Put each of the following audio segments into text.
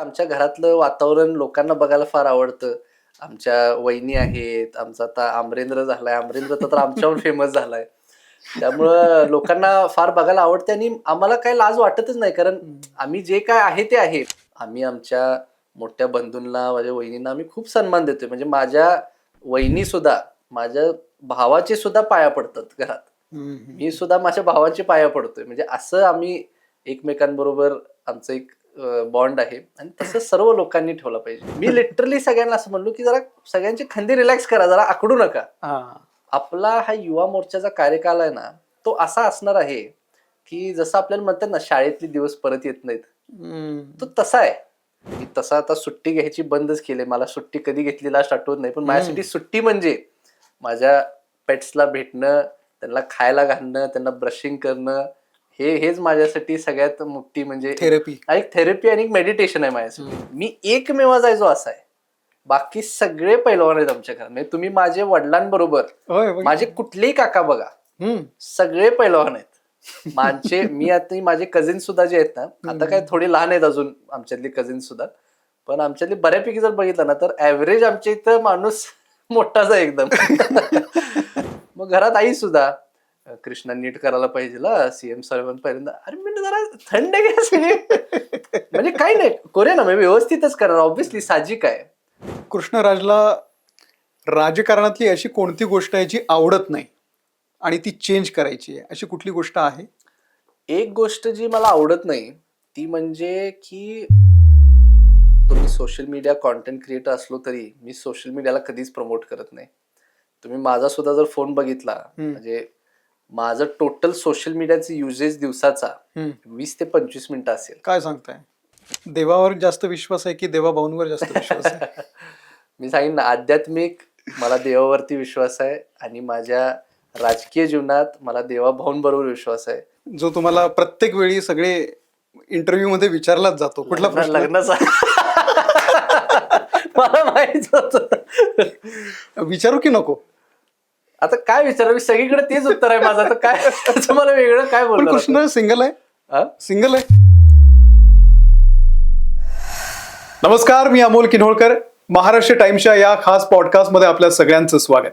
आमच्या घरातलं वातावरण लोकांना बघायला फार आवडतं. आमच्या वहिनी आहेत, आमचा आता अमरेंद्र झालाय. अमरेंद्र तर आमच्याहून फेमस झालाय. त्यामुळं लोकांना फार बघायला आवडते आणि आम्हाला काही लाज वाटतच नाही. कारण हं. आम्ही जे काय आहे ते आहे. आम्ही आमच्या मोठ्या बंधूंना, माझ्या वहिनींना आम्ही खूप सन्मान देतोय. म्हणजे माझ्या वहिनीसुद्धा माझ्या भावाचे सुद्धा पाया पडतात घरात. हं, मी हं. सुद्धा माझ्या भावाच्या पाया पडतोय. म्हणजे असं आम्ही एकमेकांबरोबर आमचं एक बॉन्ड आहे आणि तसं सर्व लोकांनी ठेवला पाहिजे. मी लिटरली सगळ्यांना असं म्हणलो, की जरा सगळ्यांचे खांदे रिलॅक्स करा, जरा आखडू नका. हां. आपला हा युवा मोर्चाचा कार्यकाल आहे ना, तो असा असणार आहे, की जसं आपल्याला म्हणतात ना, शाळेतले दिवस परत येत नाहीत. हं. तो तसा आहे. मी तसा आता सुट्टी घ्यायची बंदच केली. मला सुट्टी कधी घेतली लास्ट आठवत नाही. पण हं. माझ्यासाठी सुट्टी म्हणजे माझ्या पेट्सला भेटणं, त्यांना खायला घालणं, त्यांना ब्रशिंग करणं, हेच माझ्यासाठी सगळ्यात मोठी म्हणजे थेरपी. एक थेरपी आणि एक मेडिटेशन आहे माझ्यासाठी. हं. मी एकमेव जो असा आहे. बाकी सगळे पैलवान आहेत आमच्या घरात. म्हणजे तुम्ही माझे वडिलांबरोबर होय, माझे बघितलं. कुठलेही काका बघा, हं. सगळे पैलवान आहेत. मी आता माझे कझिन सुद्धा जे आहेत ना, आता काय हं. थोडे लहान आहेत अजून आमच्यातले कझिन सुद्धा. पण आमच्यातले बऱ्यापैकी जर बघितलं ना, तर ॲव्हरेज आमच्या इथं माणूस मोठाच आहे एकदम. मग घरात आई सुद्धा कृष्णा नीट करायला पाहिजे ना, सीएम साहेबांना पहिल्यांदा अरे मी जरा थंड घ्या सगळे. म्हणजे काही नाही करूया ना, म्हणजे व्यवस्थितच करणार ऑब्व्हियसली साहजिक आहे. कृष्णराजला राजकारणातली अशी कोणती गोष्ट आहे जी आवडत नाही आणि ती चेंज करायची आहे, अशी कुठली गोष्ट आहे? एक गोष्ट जी मला आवडत नाही, ती म्हणजे की तुम्ही सोशल मीडिया कंटेंट क्रिएटर असलो तरी मी सोशल मीडियाला कधीच प्रमोट करत नाही. तुम्ही माझा सुद्धा जर फोन बघितला, हं. म्हणजे माझं टोटल सोशल मीडियाचा युजेस दिवसाचा हं. 20 ते 25 मिनिटं असेल. काय सांगताय? देवावर जास्त विश्वास आहे की देवाभाऊंवर जास्त विश्वास आहे? मी सांगेन ना, आध्यात्मिक मला देवावरती विश्वास आहे आणि माझ्या राजकीय जीवनात मला देवाभाऊंबरोबर विश्वास आहे. जो तुम्हाला प्रत्येक वेळी सगळे इंटरव्ह्यूमध्ये विचारलाच जातो. कुठला प्रश्न? लग्नाचा मला माहित होतं. विचारू की नको? आता काय विचारावं, सगळीकडे तेच उत्तर आहे माझं. तर काय तुम्हाला वेगळं काय पण बोलणार आता? कृष्णराज सिंगल आहे? हा? सिंगल आहे? नमस्कार, मी अमोल किन्होळकर. महाराष्ट्र टाइम्सच्या या खास पॉडकास्टमध्ये आपल्या सगळ्यांचं स्वागत.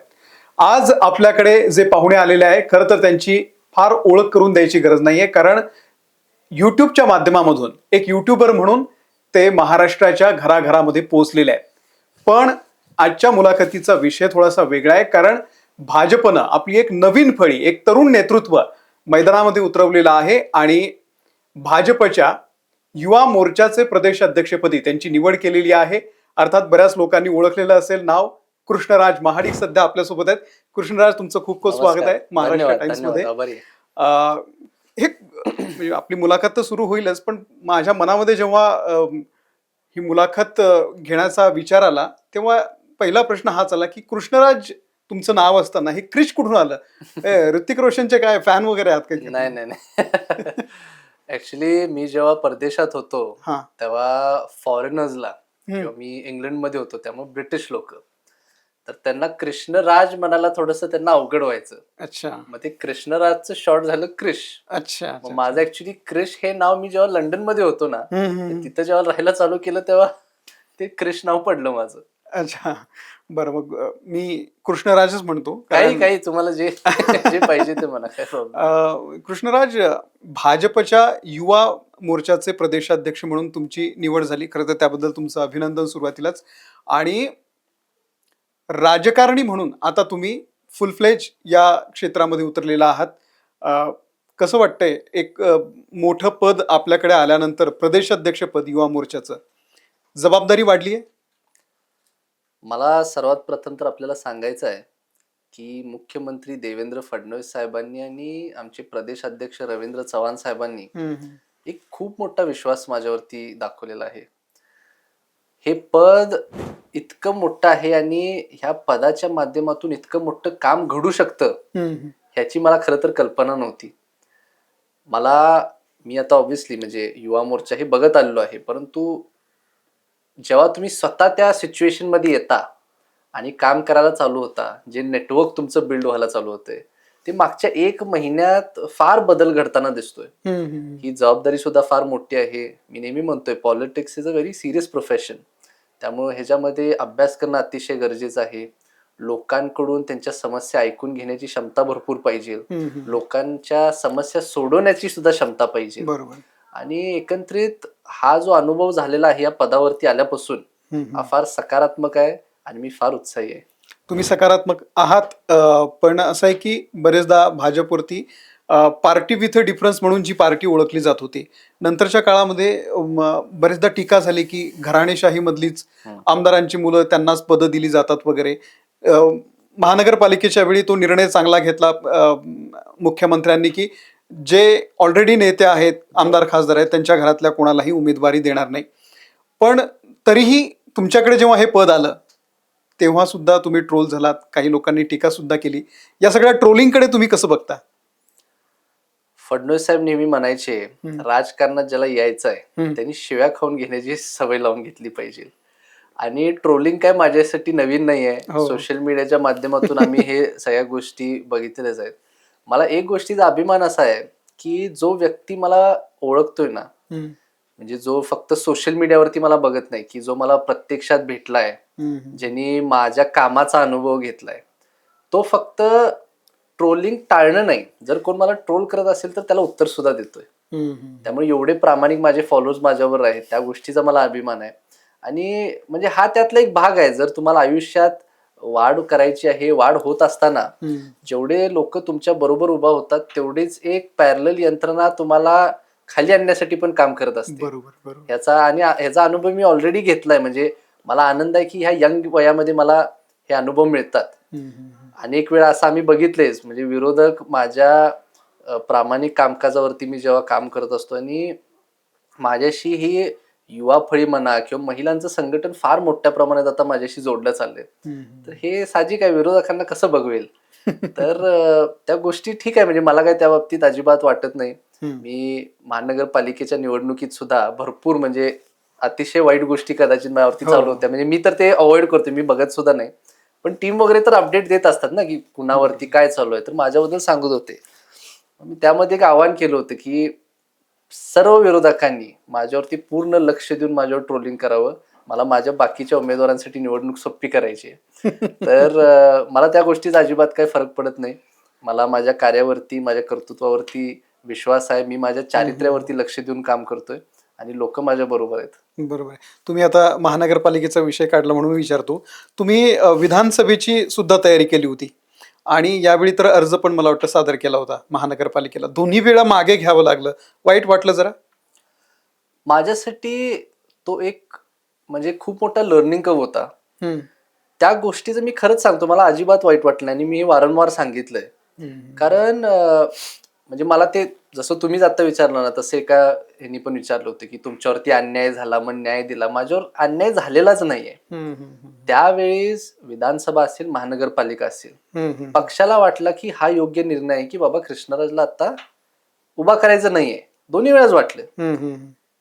आज आपल्याकडे जे पाहुणे आलेले आहे, खरं तर त्यांची फार ओळख करून द्यायची गरज नाहीये, कारण युट्यूबच्या माध्यमामधून एक युट्यूबर म्हणून ते महाराष्ट्राच्या घराघरामध्ये पोहोचलेले आहेत. पण आजच्या मुलाखतीचा विषय थोडासा वेगळा आहे, कारण भाजपनं आपली एक नवीन फळी, एक तरुण नेतृत्व मैदानामध्ये उतरवलेलं आहे आणि भाजपच्या युवा मोर्चाचे प्रदेश अध्यक्षपदी त्यांची निवड केलेली आहे. अर्थात बऱ्याच लोकांनी ओळखलेलं असेल नाव कृष्णराज महाडिक सध्या आपल्यासोबत आहेत. कृष्णराज, तुमचं खूप खूप स्वागत आहे महाराष्ट्र धन्यवाद, टाइम्स धन्यवाद, मध्ये. आभारी आहे. हे म्हणजे आपली मुलाखत तर सुरू होईलच, पण माझ्या मनामध्ये जेव्हा ही मुलाखत घेण्याचा विचार आला, तेव्हा पहिला प्रश्न हाच आला की कृष्णराज तुमचं नाव असताना हे क्रिश कुठून आलं? ऋतिक रोशनचे काय फॅन वगैरे आहात का? नाही नाही नाही. ऍक्च्युली मी जेव्हा परदेशात होतो, हा. तेव्हा फॉरेनर्सला हम्म. किंवा मी इंग्लंडमध्ये होतो त्यामुळे ब्रिटिश लोक, तर त्यांना कृष्णराज म्हणायला थोडस त्यांना अवघड व्हायचं. अच्छा मग ते कृष्णराजचं शॉर्ट झालं क्रिश. अच्छा मग अच्छा. माझं ऍक्च्युली क्रिश हे नाव मी जेव्हा लंडन मध्ये होतो ना, हम्म. तिथं जेव्हा राहायला चालू केलं तेव्हा ते क्रिश नाव पडलं माझं. अच्छा, बरं. मग मी कृष्णराजच म्हणतो, काही कारण काही तुम्हाला जे जे पाहिजे ते म्हणा, काय प्रॉब्लेम. कृष्णराज, भाजपच्या युवा मोर्चाचे प्रदेशाध्यक्ष म्हणून तुमची निवड झाली. खरं तर त्याबद्दल तुमचं अभिनंदन सुरुवातीलाच. आणि राजकारणी म्हणून आता तुम्ही फुल फ्लेज या क्षेत्रामध्ये उतरलेला आहात. कसं वाटतंय एक मोठं पद आपल्याकडे आल्यानंतर, प्रदेशाध्यक्ष पद युवा मोर्चाचं, जबाबदारी वाढली आहे? मला सर्वात प्रथम तर आपल्याला सांगायचं आहे की मुख्यमंत्री देवेंद्र फडणवीस साहेबांनी आणि आमचे प्रदेश अध्यक्ष रवींद्र चव्हाण साहेबांनी एक खूप मोठा विश्वास माझ्यावरती दाखवलेला आहे. हे पद इतकं मोठं आहे आणि ह्या पदाच्या माध्यमातून इतकं मोठं काम घडू शकतं ह्याची मला खरं तर कल्पना नव्हती. मी आता ऑब्व्हियसली म्हणजे युवा मोर्चा हे बघत आलेलो आहे, परंतु जेव्हा तुम्ही स्वतः त्या सिच्युएशन मध्ये येता आणि काम करायला चालू होता, जे नेटवर्क तुमचं बिल्ड व्हायला चालू होतंय, ते मागच्या 1 महिन्यात फार बदल घडताना दिसतोय. ही जबाबदारी सुद्धा फार मोठी आहे. मी नेहमी म्हणतोय politics is a very serious profession. त्यामुळे ह्याच्यामध्ये अभ्यास करणं अतिशय गरजेचं आहे. लोकांकडून त्यांच्या समस्या ऐकून घेण्याची क्षमता भरपूर पाहिजे. लोकांच्या समस्या सोडवण्याची सुद्धा क्षमता पाहिजे. बरोबर. आणि एकंदरीत हा जो अनुभव झालेला आहे या पदावरती आल्यापासून हा फार सकारात्मक आहे आणि मी फार उत्साही आहे. तुम्ही सकारात्मक आहात, पण असं आहे की बरेचदा भाजपवरती पार्टी विथ अ डिफरन्स म्हणून जी पार्टी ओळखली जात होती, नंतरच्या काळामध्ये बरेचदा टीका झाली की घराणेशाही मधलीच आमदारांची मुलं त्यांनाच पदं दिली जातात वगैरे. महानगरपालिकेच्या वेळी तो निर्णय चांगला घेतला मुख्यमंत्र्यांनी की जे ऑलरेडी नेते आहेत, आमदार खासदार आहेत, त्यांच्या घरातल्या कोणालाही उमेदवारी देणार नाही. पण तरीही तुमच्याकडे जेव्हा हे पद आलं तेव्हा सुद्धा तुम्ही ट्रोल झालात, काही लोकांनी टीका सुद्धा केली. या सगळ्या ट्रोलिंगकडे तुम्ही कसं बघता? फडणवीस साहेब नेहमी म्हणायचे राजकारणात ज्याला यायचं आहे त्यांनी शिव्या खाऊन घेण्याची सवय लावून घेतली पाहिजे. आणि ट्रोलिंग काय माझ्यासाठी नवीन नाही आहे. सोशल मीडियाच्या माध्यमातून आम्ही हे सगळ्या गोष्टी बघितलेल्याच आहेत. मला एक गोष्टीचा अभिमान असा आहे की जो व्यक्ती मला ओळखतोय ना, म्हणजे जो फक्त सोशल मीडियावरती मला बघत नाही, की जो मला प्रत्यक्षात भेटलाय, ज्यांनी माझ्या कामाचा अनुभव घेतलाय, तो फक्त ट्रोलिंग टाळणं नाही, जर कोण मला ट्रोल करत असेल तर त्याला उत्तर सुद्धा देतोय. त्यामुळे एवढे प्रामाणिक माझे फॉलोअर्स माझ्यावर आहेत, त्या गोष्टीचा मला अभिमान आहे. आणि म्हणजे हा त्यातला एक भाग आहे. जर तुम्हाला आयुष्यात वाढ करायची आहे, वाढ होत असताना जेवढे लोक तुमच्या बरोबर उभा होतात तेवढेच एक पॅरलल यंत्रणा तुम्हाला खाली आणण्यासाठी पण काम करत असते. ह्याचा अनुभव मी ऑलरेडी घेतलाय. म्हणजे मला आनंद आहे की ह्या यंग वयामध्ये मला हे अनुभव मिळतात. अनेक वेळा असं आम्ही बघितलेच, म्हणजे विरोधक माझ्या प्रामाणिक कामकाजावरती मी जेव्हा काम करत असतो आणि माझ्याशी ही युवा फळी म्हणा किंवा महिलांचं संघटन फार मोठ्या प्रमाणात आता माझ्याशी जोडलं चाललंय. तर हे साहजिक आहे, विरोधकांना कसं बघवेल. तर त्या गोष्टी ठीक आहे, म्हणजे मला काय त्या बाबतीत अजिबात वाटत नाही. मी महानगरपालिकेच्या निवडणुकीत सुद्धा भरपूर म्हणजे अतिशय वाईट गोष्टी कदाचित माझ्यावरती चालू होत्या. म्हणजे मी तर ते अवॉइड करतो, मी बघत सुद्धा नाही. पण टीम वगैरे तर अपडेट देत असतात ना की कुणावरती काय चालू आहे, तर माझ्याबद्दल सांगत होते. मी त्यामध्ये एक आवाहन केलं होतं की सर्व विरोधकांनी माझ्यावरती पूर्ण लक्ष देऊन माझ्यावर ट्रोलिंग करावं. मला माझ्या बाकीच्या उमेदवारांसाठी निवडणूक सोपी करायची आहे. तर मला त्या गोष्टीचा अजिबात काही फरक पडत नाही. मला माझ्या कार्यावरती, माझ्या कर्तृत्वावरती विश्वास आहे. मी माझ्या चारित्र्यावरती लक्ष देऊन काम करतोय आणि लोक माझ्या बरोबर आहेत. बरोबर आहे. तुम्ही आता महानगरपालिकेचा विषय काढला म्हणून विचारतो, तुम्ही विधानसभेची सुद्धा तयारी केली होती आणि यावेळी तर अर्ज पण मला वाटतं सादर केला होता महानगरपालिकेला. दोन्ही वेळा मागे घ्यावं लागलं, वाईट वाटलं जरा? माझ्यासाठी तो एक म्हणजे खूप मोठा लर्निंग कर्व होता. त्या गोष्टीचं मी खरंच सांगतो, मला अजिबात वाईट वाटलं आणि मी हे वारंवार सांगितलंय. कारण म्हणजे मला ते जसं तुम्हीच आता विचारलं ना, तसं एका ह्यांनी पण विचारलं होतं की तुमच्यावरती अन्याय झाला मग न्याय दिला. माझ्यावर अन्याय झालेलाच नाहीये. त्यावेळेस विधानसभा असेल, महानगरपालिका असेल, पक्षाला वाटला की हा योग्य निर्णय आहे की बाबा कृष्णराजला आता उभा करायचं नाहीये. दोन्ही वेळाच वाटले.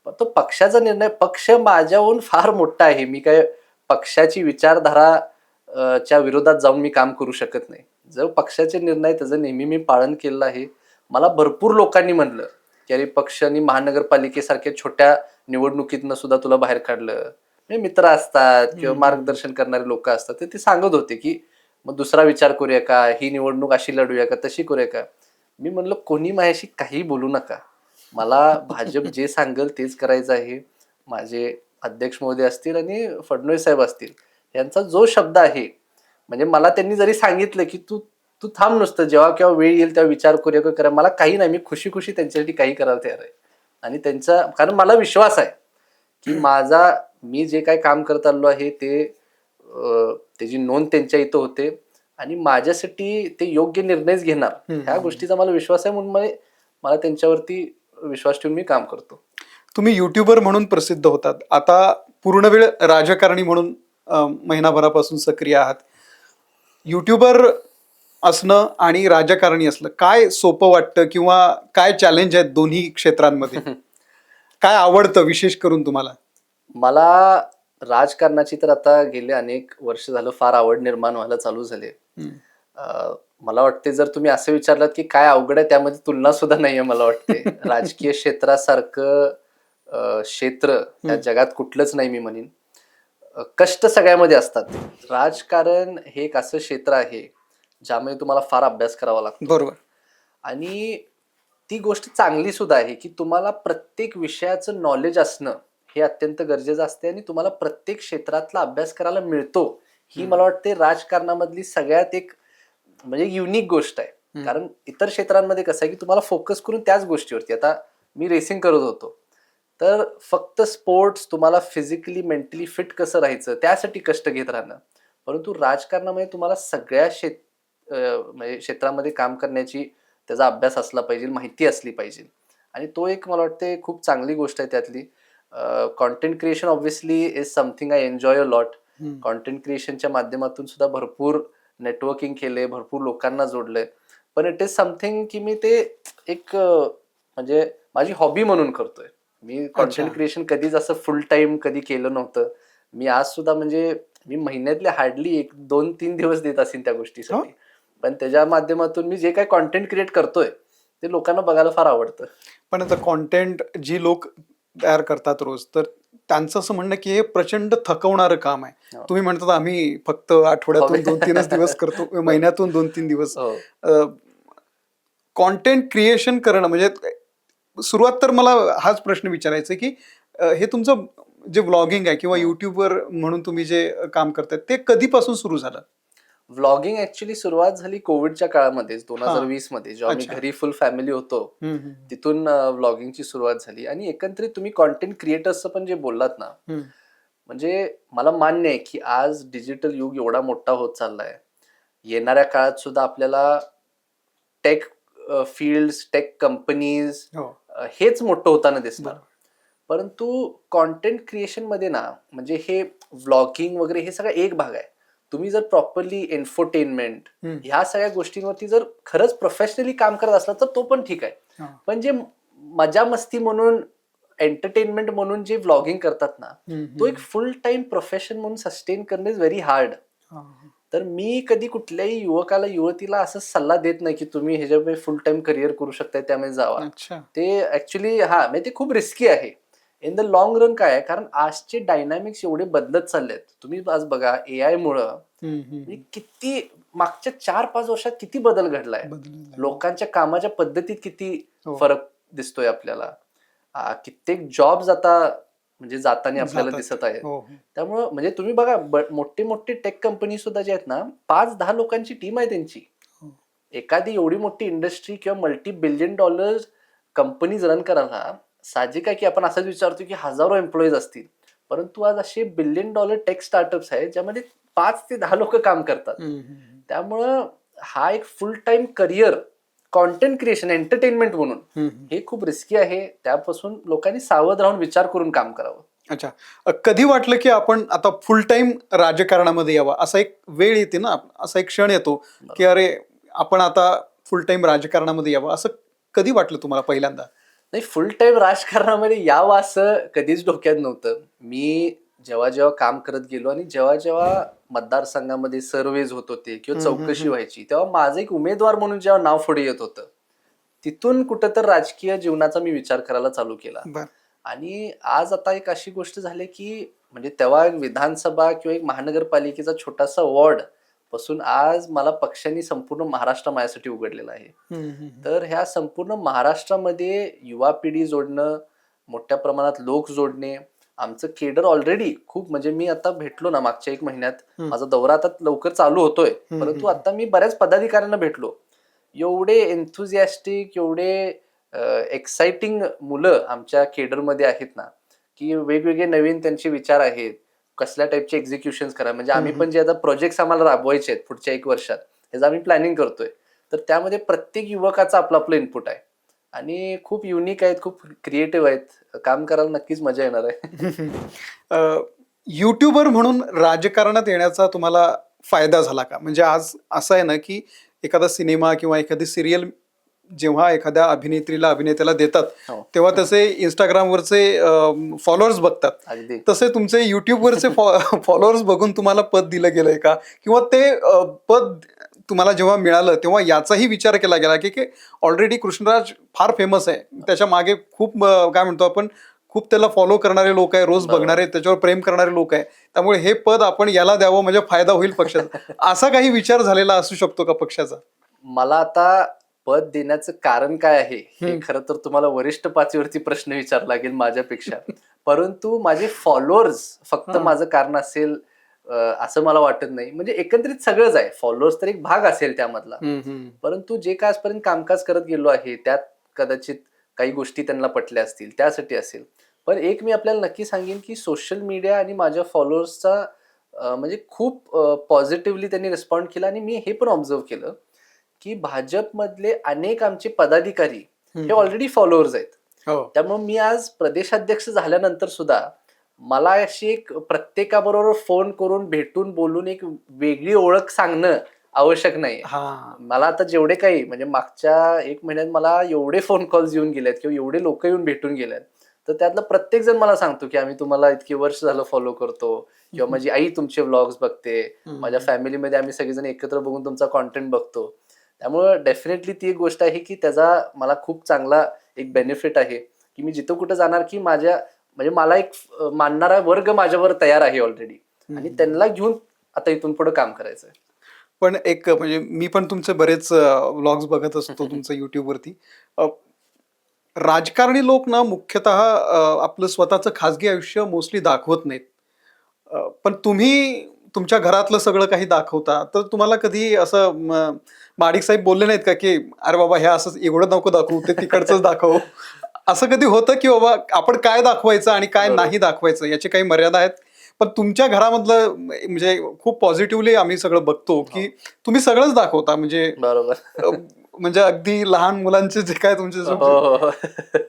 पण तो पक्षाचा निर्णय, पक्ष माझ्याहून फार मोठा आहे. मी काय पक्षाची विचारधारा च्या विरोधात जाऊन मी काम करू शकत नाही. जर पक्षाचे निर्णय त्याचं नेहमी मी पालन केलेलं आहे. मला भरपूर लोकांनी म्हणलं की अरे पक्षाने महानगरपालिकेसारख्या छोट्या निवडणुकीतनं सुद्धा तुला बाहेर काढलं. मित्र असतात किंवा मार्गदर्शन करणारे लोक असतात, ते सांगत होते की मग दुसरा विचार करूया का, ही निवडणूक अशी लढूया का, तशी करूया का. मी म्हणलं कोणी माझ्याशी काही बोलू नका, मला भाजप जे सांगेल तेच करायचं आहे. माझे अध्यक्ष महोदय असतील आणि फडणवीस साहेब असतील, यांचा जो शब्द आहे, म्हणजे मला त्यांनी जरी सांगितलं की तू तू थांब नुसतं, जेव्हा केव्हा वेळ येईल तेव्हा विचार करूया का करा, मला काही नाही, मी खुशी खुशी त्यांच्यासाठी काही करायला तयार आहे. आणि त्यांचा, कारण मला विश्वास आहे की मी जे काही काम करत आलो आहे ते त्याची नोंद त्यांच्या इथं होते आणि माझ्यासाठी ते योग्य निर्णयच घेणार, ह्या गोष्टीचा मला विश्वास आहे. म्हणून मला त्यांच्यावरती विश्वास ठेवून मी काम करतो. तुम्ही युट्यूबर म्हणून प्रसिद्ध होतात, आता पूर्ण वेळ राजकारणी म्हणून महिनाभरापासून सक्रिय आहात. युट्यूबर असणं आणि राजकारणी असणं काय सोपं वाटतं किंवा काय चॅलेंज आहेत दोन्ही क्षेत्रांमध्ये? काय आवडतं विशेष करून तुम्हाला? मला राजकारणाची तर आता गेले अनेक वर्ष झालं फार आवड निर्माण व्हायला चालू झाले. मला वाटते जर तुम्ही असं विचारलात की काय अवघड आहे, त्यामध्ये तुलना सुद्धा नाहीये मला वाटते. राजकीय क्षेत्रासारखं क्षेत्र या जगात कुठलंच नाही मी म्हणेन. कष्ट सगळ्यामध्ये असतात. राजकारण हे एक असं क्षेत्र आहे ज्यामध्ये तुम्हाला फार अभ्यास करावा लागतो. बरोबर. आणि ती गोष्ट चांगली सुद्धा आहे की तुम्हाला प्रत्येक विषयाचं नॉलेज असणं हे अत्यंत गरजेचं असते आणि तुम्हाला प्रत्येक क्षेत्रातला अभ्यास करायला मिळतो. ही मला वाटते राजकारणामधली सगळ्यात एक म्हणजे युनिक गोष्ट आहे. कारण इतर क्षेत्रांमध्ये कसं आहे की तुम्हाला फोकस करून त्याच गोष्टीवरती, आता मी रेसिंग करत होतो तर फक्त स्पोर्ट्स, तुम्हाला फिजिकली मेंटली फिट कसं राहायचं त्यासाठी कष्ट घेत राहणं. परंतु राजकारणामध्ये तुम्हाला सगळ्या म्हणजे क्षेत्रामध्ये काम करण्याची त्याचा अभ्यास असला पाहिजे, माहिती असली पाहिजे. आणि तो एक मला वाटते खूप चांगली गोष्ट आहे त्यातली. Content creation obviously is something I enjoy a lot. Content क्रिएशनच्या माध्यमातून सुद्धा भरपूर नेटवर्किंग केले, भरपूर लोकांना जोडलंय. पण इट इज समथिंग की मी ते एक म्हणजे माझी हॉबी म्हणून करतोय. मी कॉन्टेंट क्रिएशन कधीच असं फुल टाइम कधी केलं नव्हतं. मी आज सुद्धा म्हणजे मी महिन्यातले हार्डली 1-2-3 दिवस देत असेल त्या गोष्टीसाठी. पण त्याच्या माध्यमातून मी जे काही कॉन्टेंट क्रिएट करतोय ते लोकांना बघायला फार आवडतं. पण आता कॉन्टेंट जी लोक तयार करतात रोज, तर त्यांचं असं म्हणणं की हे प्रचंड थकवणारं काम आहे. तुम्ही म्हणतात आम्ही फक्त आठवड्यातून 2-3 दिवस करतो, महिन्यातून 2-3 दिवस. कॉन्टेंट क्रिएशन करणं म्हणजे सुरुवात तर मला हाच प्रश्न विचारायचा की हे तुमचं जे व्लॉगिंग आहे किंवा युट्यूबवर म्हणून तुम्ही जे काम करताय ते कधीपासून सुरू झालं? व्लॉगिंग ऍक्च्युली सुरुवात झाली कोविडच्या काळामध्येच 2020 मध्ये, जेव्हा मी घरी फुल फॅमिली होतो तिथून व्लॉगिंगची सुरुवात झाली. आणि एकंदरीत तुम्ही कॉन्टेंट क्रिएटर्सचं पण जे बोललात ना, म्हणजे मला मान्य आहे की आज डिजिटल युग एवढा मोठा होत चाललाय. येणाऱ्या काळात सुद्धा आपल्याला टेक फील्ड्स, टेक कंपनीज हेच मोठं होताना दिसणार. परंतु कॉन्टेंट क्रिएशन मध्ये ना, म्हणजे हे व्लॉगिंग वगैरे हे सगळं एक भाग आहे. तुम्ही जर प्रॉपरली एन्फोटेनमेंट ह्या सगळ्या गोष्टींवरती जर खरंच प्रोफेशनली काम करत असला तर तो पण ठीक आहे. पण जे मजा मस्ती म्हणून, एंटरटेनमेंट म्हणून जे व्लॉगिंग करतात ना, तो एक फुल टाइम प्रोफेशन म्हणून सस्टेन करणं इज व्हेरी हार्ड. तर मी कधी कुठल्याही युवकाला, युवतीला असं सल्ला देत नाही की तुम्ही ह्याच्यामध्ये फुल टाइम करिअर करू शकताय त्यामध्ये जावा. ते ऍक्च्युली म्हणजे ते खूप रिस्की आहे. इन द लॉंग रन काय आहे, कारण आजचे डायनामिक्स एवढे बदलत चाललेत. तुम्ही आज बघा AI मुळे किती मागच्या 4-5 वर्षात किती बदल घडलाय. लोकांच्या कामाच्या पद्धतीत किती फरक दिसतोय आपल्याला. कित्येक जॉब्स आता म्हणजे जाताना आपल्याला दिसत आहेत. त्यामुळं म्हणजे तुम्ही बघा मोठे मोठे टेक कंपनी सुद्धा जे आहेत ना, 5-10 लोकांची टीम आहे त्यांची. एखादी एवढी मोठी इंडस्ट्री किंवा $multi-billion कंपनीज रन करायला साहजिक आहे की आपण असंच विचारतो की हजारो एम्प्लॉईज असतील. परंतु आज असे $1 billion टेक स्टार्टअप्स आहेत ज्यामध्ये 5 ते 10 लोक काम करतात. त्यामुळं हा एक फुल time career content creation, entertainment म्हणून हे खूप रिस्की आहे. त्यापासून लोकांनी सावध राहून विचार करून काम करावं. अच्छा, कधी वाटलं की आपण आता फुल टाइम राजकारणामध्ये यावं? असा एक वेळ येते ना, असा एक क्षण येतो की अरे आपण आता फुल टाइम राजकारणामध्ये यावं, असं कधी वाटलं तुम्हाला पहिल्यांदा? नाही, फुल टाइम राजकारणामध्ये यावं असं कधीच डोक्यात नव्हतं. मी जेव्हा जेव्हा काम करत गेलो आणि जेव्हा जेव्हा मतदारसंघामध्ये सर्वेज होत होते किंवा चौकशी व्हायची, तेव्हा माझं एक उमेदवार म्हणून जेव्हा नाव पुढे येत होतं, तिथून कुठं तर राजकीय जीवनाचा मी विचार करायला चालू केला. आणि आज आता एक अशी गोष्ट झाली की म्हणजे तेव्हा एक विधानसभा किंवा एक महानगरपालिकेचा छोटासा वॉर्ड पासून आज मला पक्षांनी संपूर्ण महाराष्ट्र माझ्यासाठी उघडलेला आहे. तर ह्या संपूर्ण महाराष्ट्रामध्ये युवा पिढी जोडणं, मोठ्या प्रमाणात लोक जोडणे, आमचं केडर ऑलरेडी खूप, म्हणजे मी आता भेटलो ना मागच्या 1 महिन्यात, माझा दौरा आता लवकर चालू होतोय, परंतु आता मी बऱ्याच पदाधिकाऱ्यांना भेटलो. एवढे एन्थुझियास्टिक, एवढे एक्साइटिंग मुलं आमच्या केडरमध्ये आहेत ना, की वेगवेगळे नवीन त्यांचे विचार आहेत, कसल्या टाईपचे एक्झिक्युशन करा. म्हणजे आम्ही पण जे आता प्रोजेक्ट आम्हाला राबवायचे आहेत पुढच्या 1 वर्षात, त्याचं आम्ही प्लॅनिंग करतोय. तर त्यामध्ये प्रत्येक युवकाचं आपलं आपलं इनपुट आहे आणि खूप युनिक आहेत, खूप क्रिएटिव्ह आहेत. काम करायला नक्कीच मजा येणार आहे. युट्यूबर म्हणून राजकारणात येण्याचा तुम्हाला फायदा झाला का? म्हणजे आज असं आहे ना की एखादा सिनेमा किंवा एखादी सिरियल जेव्हा एखाद्या अभिनेत्रीला, अभिनेत्याला देतात, तेव्हा त्याचे इंस्टाग्रामवरचे फॉलोअर्स बघतात. तसे तुमचे युट्यूबवरचे फॉलोअर्स बघून तुम्हाला पद दिलं गेलंय का? किंवा ते पद तुम्हाला जेव्हा मिळालं तेव्हा याचाही विचार केला गेला की ऑलरेडी कृष्णराज फार फेमस आहे, त्याच्या मागे खूप काय म्हणतो आपण, खूप त्याला फॉलो करणारे लोक आहे, रोज बरोबर. बघणारे, त्याच्यावर प्रेम करणारे लोक आहे, त्यामुळे हे पद आपण याला द्यावं म्हणजे फायदा होईल पक्षाचा, असा काही विचार झालेला असू शकतो का पक्षाचा? मला आता पद देण्याचं कारण काय आहे हे खरं तर तुम्हाला वरिष्ठ पातळीवरती प्रश्न विचारावा लागेल माझ्यापेक्षा. परंतु माझे फॉलोअर्स फक्त हा. माझं कारण असेल असं मला वाटत नाही. म्हणजे एकंदरीत सगळंच आहे. फॉलोअर्स तर एक भाग असेल त्यामधला. परंतु जे काय आजपर्यंत कामकाज करत गेलो आहे त्यात कदाचित काही गोष्टी त्यांना पटल्या असतील, त्यासाठी असेल. पण एक मी आपल्याला नक्की सांगेन की सोशल मीडिया आणि माझ्या फॉलोअर्सचा म्हणजे खूप पॉझिटिव्हली त्यांनी रिस्पॉन्ड केला आणि मी हे पण ऑब्झर्व केलं की भाजपमधले अनेक आमचे पदाधिकारी हे ऑलरेडी फॉलोअर्स आहेत. हो. त्यामुळे मी आज प्रदेशाध्यक्ष झाल्यानंतर सुद्धा मला अशी एक प्रत्येकाबरोबर फोन करून भेटून बोलून एक वेगळी ओळख सांगणं आवश्यक नाही. हा. मला आता जेवढे काही म्हणजे मागच्या 1 महिन्यात मला एवढे फोन कॉल्स येऊन गेलेत किंवा एवढे लोक येऊन भेटून गेलेत, तर त्यातला प्रत्येक जण मला सांगतो की आम्ही तुम्हाला इतकी वर्ष झालं फॉलो करतो किंवा माझी आई तुमचे व्लॉग्स बघते, माझ्या फॅमिलीमध्ये आम्ही सगळेजण एकत्र बघून तुमचा कॉन्टेंट बघतो. त्यामुळे डेफिनेटली ती एक गोष्ट आहे की त्याचा मला खूप चांगला एक बेनिफिट आहे की मी जिथं कुठं जाणार की माझ्या म्हणजे मला एक मानणारा वर्ग माझ्यावर तयार आहे ऑलरेडी आणि त्यांना घेऊन आता इथून पुढे काम करायचं आहे. पण एक म्हणजे मी पण तुमचे बरेच व्लॉग्स बघत असतो तुमचं युट्यूबवरती. राजकारणी लोक ना मुख्यतः आपलं स्वतःचं खाजगी आयुष्य मोस्टली दाखवत नाहीत. पण तुम्ही तुमच्या घरातलं सगळं काही दाखवता, तर तुम्हाला कधी असं माडिक साहेब बोलले नाहीत का की अरे बाबा हे असं एवढं नको दाखवू, ते तिकडचंच दाखव? असं कधी होतं की बाबा आपण काय दाखवायचं आणि काय बरोबर. नाही दाखवायचं याची काही मर्यादा आहेत? पण तुमच्या घरामधलं म्हणजे खूप पॉझिटिव्हली आम्ही सगळं बघतो की तुम्ही सगळंच दाखवता, म्हणजे बरोबर. अ, म्हणजे अगदी लहान मुलांचे जे काय तुमचे हो, हो, हो.